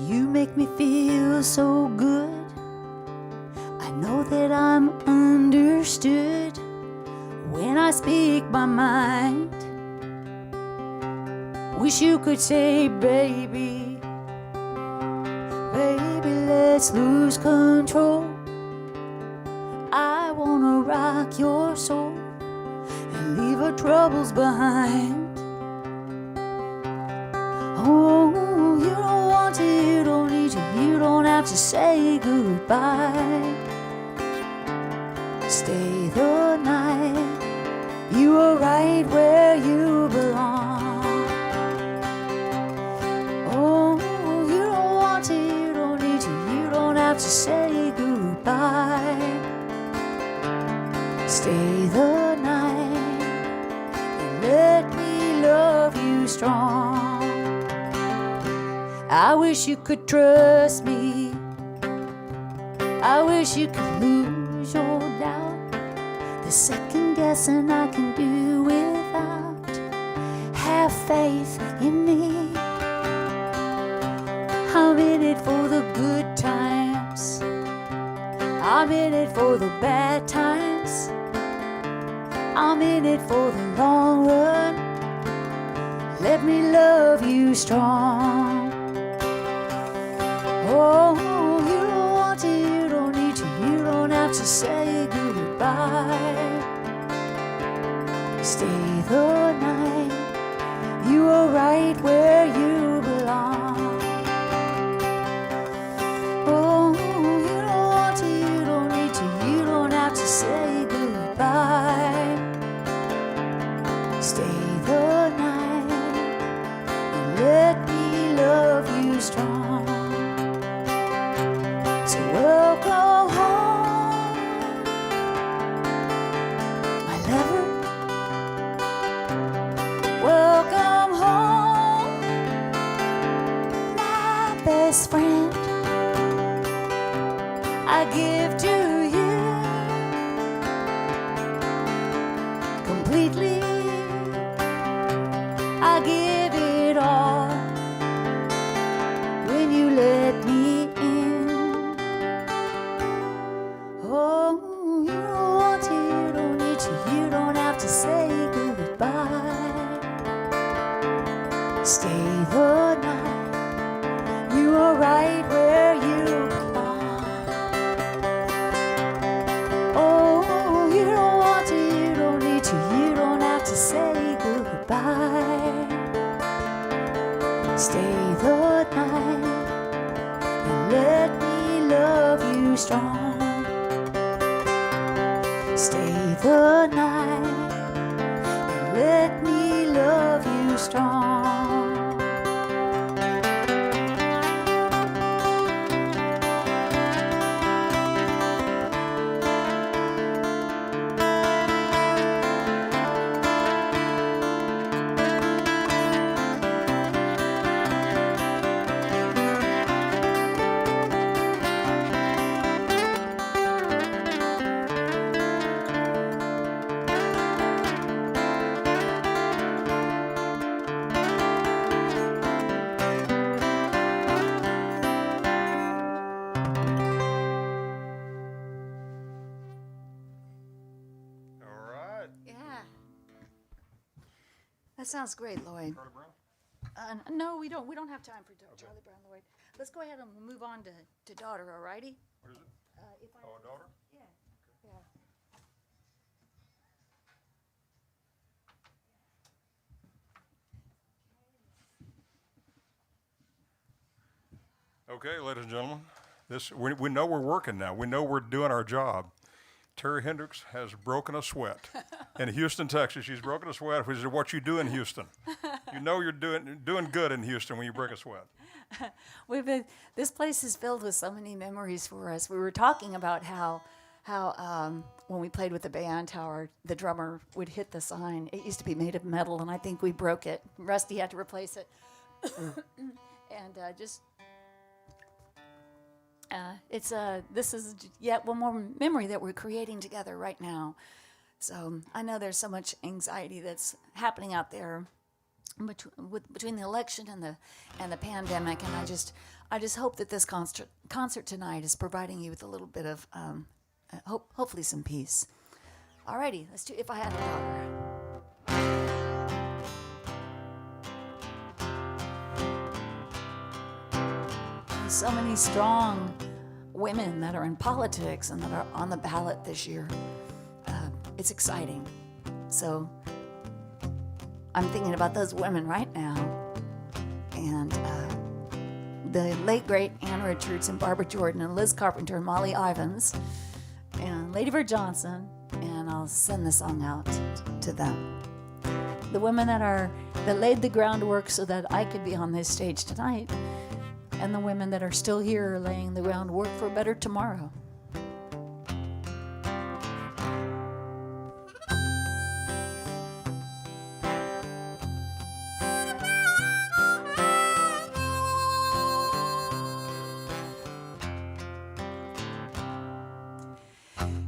You make me feel so good. I know that I'm understood when I speak my mind. Wish you could say, baby, baby, let's lose control. I wanna rock your soul and leave our troubles behind. Oh, you don't want to, you don't need to, you don't have to say goodbye. Stay the night, you are right where you belong. Oh, you don't want to, you don't need to, you don't have to say goodbye. Stay the night and let me love you strong. I wish you could trust me. I wish you could lose your doubt. The second guessing I can do without. Have faith in me. I'm in it for the good times. I'm in it for the bad times. I'm in it for the long run. Let me love you strong. Oh, you don't want to, you don't need to, you don't have to say goodbye. Stay the night, you are right where you belong. Oh, you don't want to, you don't need to, you don't have to say goodbye. Stay the night and let me love you strong. So welcome home, my lover. Welcome home, my best friend. I give to you completely. I give it all when you let me in. Oh, you don't want to, you don't need to, you don't have to say goodbye. Stay the night, you are right where you belong. Oh, you don't want to, you don't need to, you don't have to say goodbye. Stay the night and let me love you strong. Stay the night and let me love you strong. That sounds great, Lloyd. Charlie Brown? No, we don't have time for Charlie Brown, Lloyd. Let's go ahead and move on to daughter, all righty? What is it? If I, Oh, a daughter? yeah, yeah. Okay, ladies and gentlemen, we know we're working now. We know we're doing our job. Terri Hendrix has broken a sweat in Houston, Texas. She's broken a sweat. We said, "What you do in Houston? You know you're doing good in Houston when you break a sweat." This place is filled with so many memories for us. We were talking about how when we played with the band, how the drummer would hit the sign. It used to be made of metal, and I think we broke it. Rusty had to replace it. And this is yet one more memory that we're creating together right now. So I know there's so much anxiety that's happening out there between the election and the pandemic, and I just hope that this concert tonight is providing you with a little bit of hopefully some peace. Alrighty, let's do If I Had a Daughter. There's so many strong women that are in politics and that are on the ballot this year. It's exciting. So I'm thinking about those women right now. And the late, great Ann Richards and Barbara Jordan and Liz Carpenter and Molly Ivins and Lady Bird Johnson, and I'll send the song out to them. The women that laid the groundwork so that I could be on this stage tonight, and the women that are still here laying the groundwork for a better tomorrow.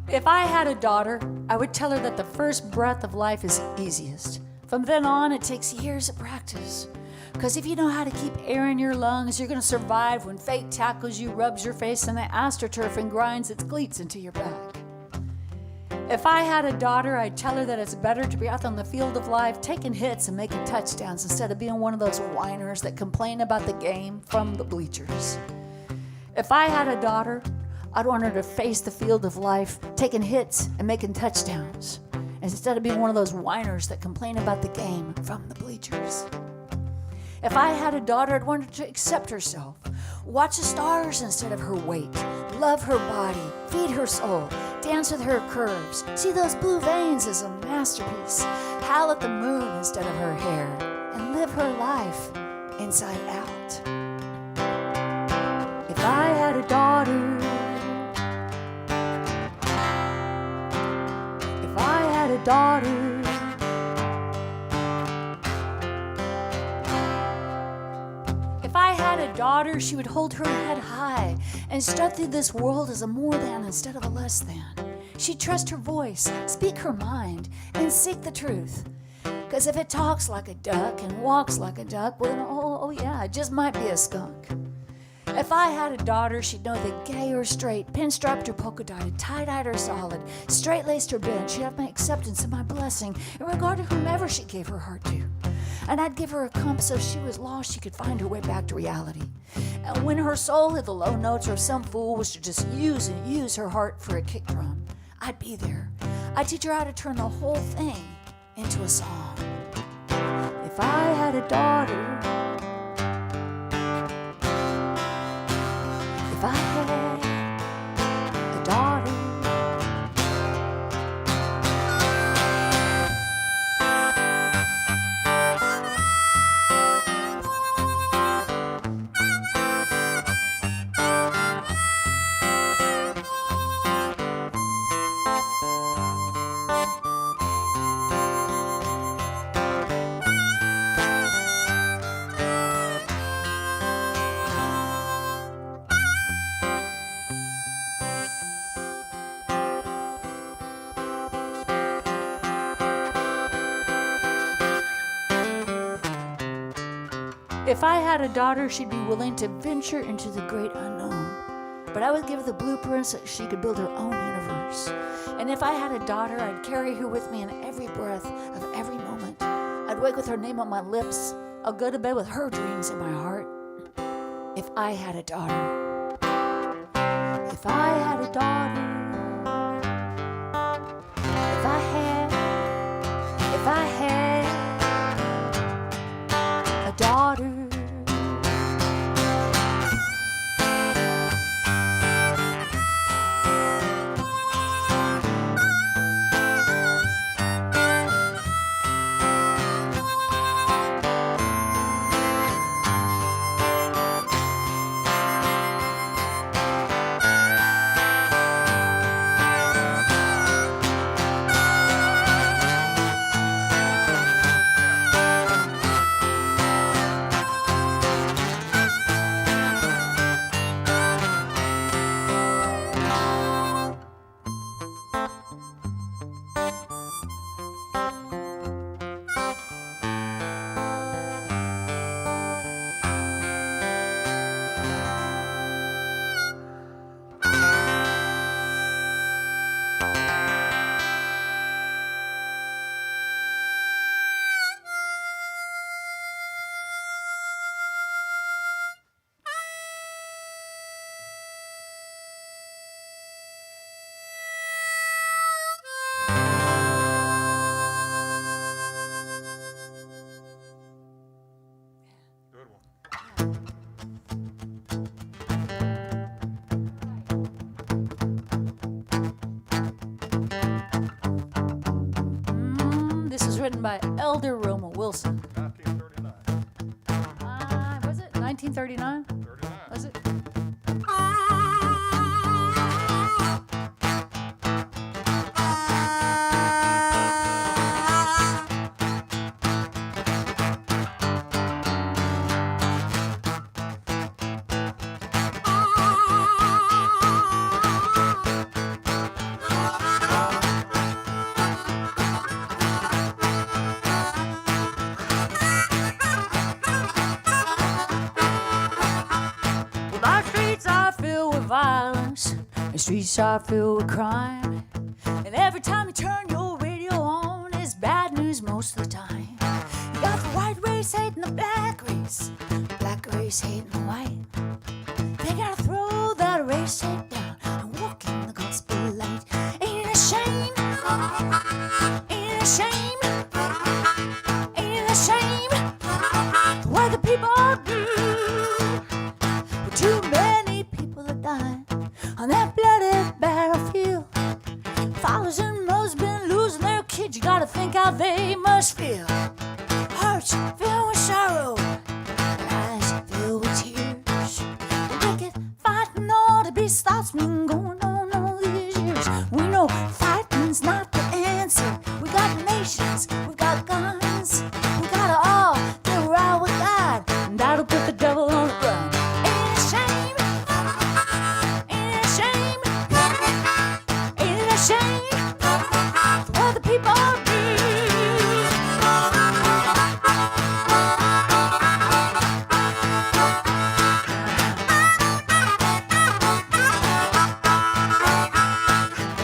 If I had a daughter, I would tell her that the first breath of life is easiest. From then on, it takes years of practice. Because if you know how to keep air in your lungs, you're going to survive when fate tackles you, rubs your face in the astroturf, and grinds its cleats into your back. If I had a daughter, I'd tell her that it's better to be out on the field of life taking hits and making touchdowns instead of being one of those whiners that complain about the game from the bleachers. If I had a daughter, I'd want her to face the field of life, taking hits and making touchdowns, instead of being one of those whiners that complain about the game from the bleachers. If I had a daughter, I'd want her to accept herself, watch the stars instead of her weight, love her body, feed her soul, dance with her curves, see those blue veins as a masterpiece, howl at the moon instead of her hair, and live her life inside out. If I had a daughter, a daughter, if I had a daughter, she would hold her head high and strut through this world as a more than instead of a less than. She'd trust her voice, speak her mind, and seek the truth. Because if it talks like a duck and walks like a duck, well then, oh yeah, it just might be a skunk. If I had a daughter, she'd know that gay or straight, pinstriped or polka-dotted, tie-dyed or solid, straight-laced or bent, she'd have my acceptance and my blessing in regard to whomever she gave her heart to. And I'd give her a compass so if she was lost, she could find her way back to reality. And when her soul hit the low notes or if some fool was to just use her heart for a kick drum, I'd be there. I'd teach her how to turn the whole thing into a song. If I had a daughter, if I had a daughter, if I had a daughter, she'd be willing to venture into the great unknown. But I would give her the blueprints so she could build her own universe. And if I had a daughter, I'd carry her with me in every breath of every moment. I'd wake with her name on my lips. I'll go to bed with her dreams in my heart. If I had a daughter. If I had a daughter. If I had a daughter. written by Elder Roma Wilson. 1939. Was it 1939? 39. Was it? Well, our streets are filled with violence, the streets are filled with crime, and every time you turn your radio on, it's bad news most of the time. You got the white race hating the black race hating the white. They gotta throw that race hate down and walk in the gospel light. Ain't it a shame? Ain't it a shame? Ain't it a shame? The way the people do. But too many people are dying on that bloody battlefield. Fathers and mothers been losing their kids. You gotta think how they must feel. Hearts filled with sorrow, eyes filled with tears. The wicked fighting all the beast thoughts been going on all these years. We know fighting's not the answer. We got nations, we got guns. We gotta all get right with God, and that'll put the devil on the run. Ain't it a shame? Ain't it a shame? Ain't it a shame? What the people do.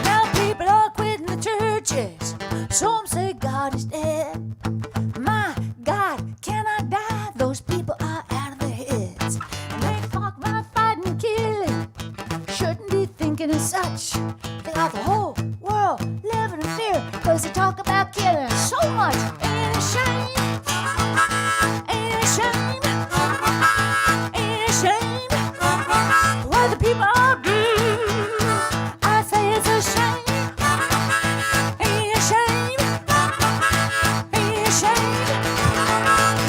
Now people are quitting the churches. Some say God is dead. My God cannot die. Those people are out of their heads. And they talk about fighting and killing. Shouldn't be thinking as such. They got the whole world living in fear, 'cause they talk about killing so much. Ain't it a shame? Ain't it a shame? Ain't it a shame? What the people do. I say it's a shame. Ain't it a shame? Ain't it a shame?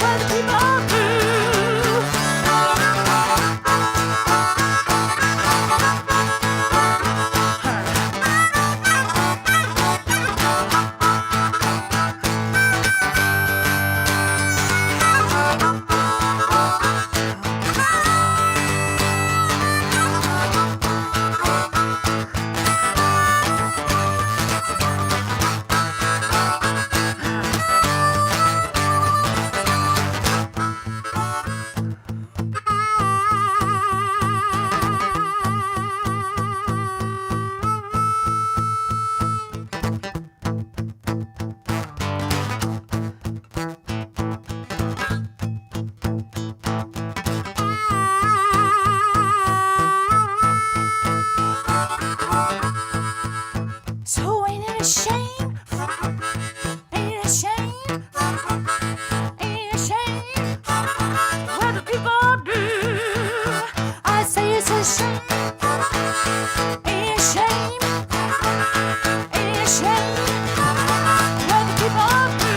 What the people do. So ain't it a shame? Ain't it a shame? Ain't it a shame? What the people do. I say it's a shame. Ain't it a shame? Ain't it a shame? What the people do.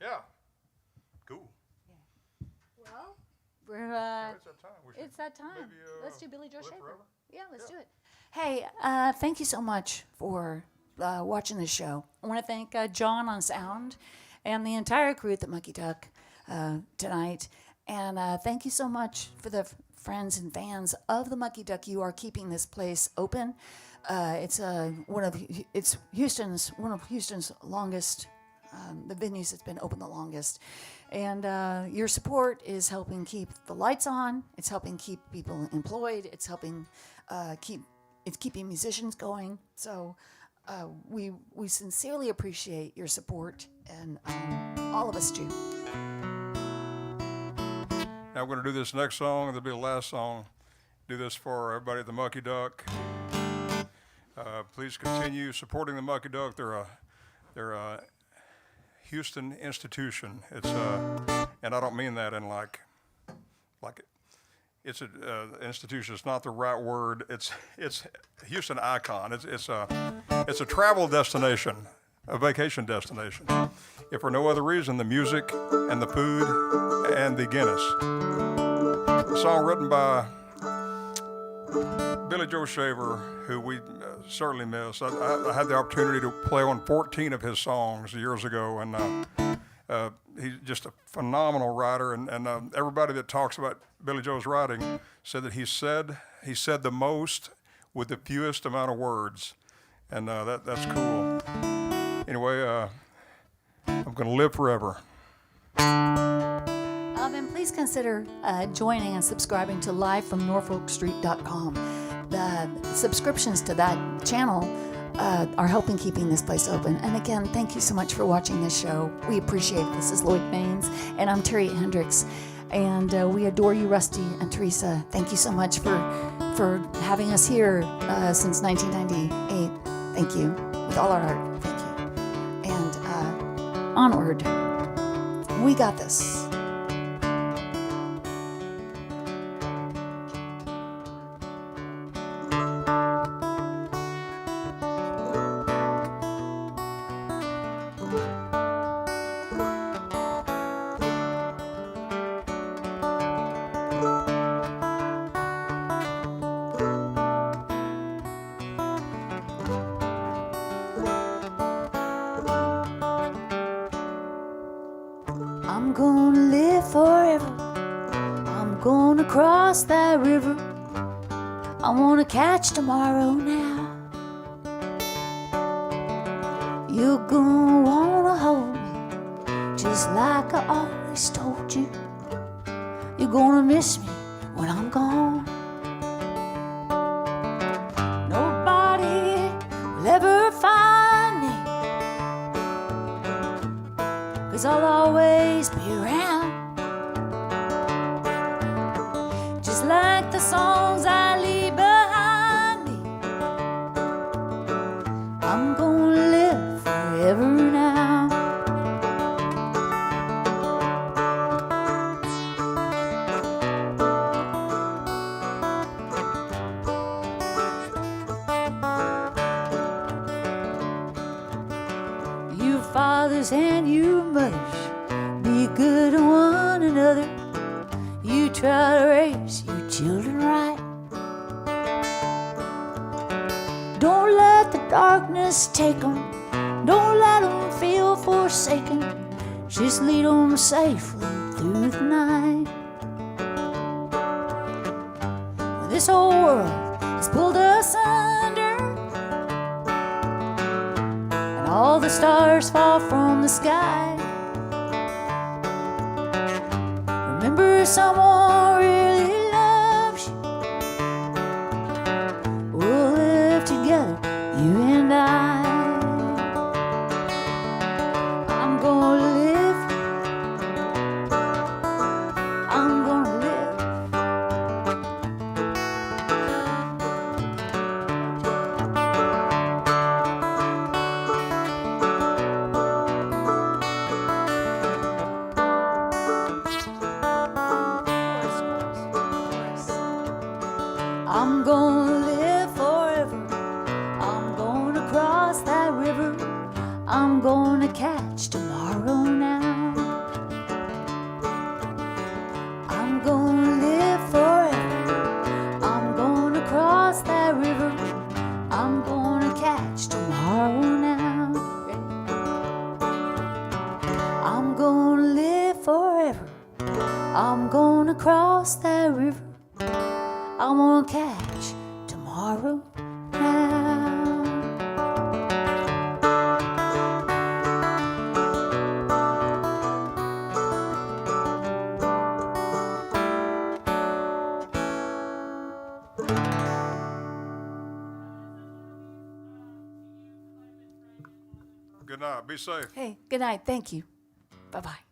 Yeah. Cool. Well, we're It's that time. We should it's that time. maybe, Let's do Billy Joe Live Shaver. Forever? Yeah, let's do it. Hey, thank you so much for watching this show. I want to thank John on sound and the entire crew at the Monkey Duck tonight. And thank you so much for the friends and fans of the Monkey Duck. You are keeping this place open. It's one of Houston's longest, the venues that's been open the longest. And your support is helping keep the lights on. It's helping keep people employed. It's helping keeping musicians going. So we sincerely appreciate your support, and all of us do. Now we're going to do this next song. It'll be the last song. do this for everybody at the Mucky Duck. Please continue supporting the Mucky Duck. They're a Houston institution. It's and I don't mean that in like it's an institution. It's not the right word. It's a Houston icon. It's a travel destination, a vacation destination. If for no other reason, the music and the food and the Guinness. A song written by Billy Joe Shaver, who we certainly miss. I had the opportunity to play on 14 of his songs years ago, and he's just a phenomenal writer. And everybody that talks about Billy Joe's writing said that he said the most with the fewest amount of words, and that's cool. Anyway, I'm going to live forever. And please consider joining and subscribing to livefromnorfolkstreet.com. The subscriptions to that channel are helping keeping this place open. And again, thank you so much for watching this show. We appreciate it. This is Lloyd Maines, and I'm Terri Hendrix. And we adore you, Rusty and Teresa. Thank you so much for having us here since 1998. Thank you. With all our heart, thank you. And onward. We got this. I'm gonna live forever. I'm gonna cross that river. I wanna catch tomorrow now. You're gonna wanna hold me just like I always told you. You're gonna miss me when I'm gone. Nobody will ever find me, 'cause I'll always be around. Just like the songs I leave behind me, I'm gonna live forever now. You fathers and you mothers, be good to one another. You try to raise your children right. Don't let the darkness take them. Don't let them feel forsaken. Just lead them safely through the night. When this whole world has pulled us under, and all the stars fall from the sky, remember someone really loves you. We'll live together, you and I. I'm gonna live. I'm gonna live. I'm gonna live forever. I'm gonna cross that river. I'm gonna catch tomorrow now. I'm gonna live forever. I'm gonna cross that river. I'm gonna catch tomorrow now. I'm gonna live forever. I'm gonna cross that river. I'm gonna catch tomorrow now. Good night. Be safe. Hey, good night. Thank you. Bye-bye.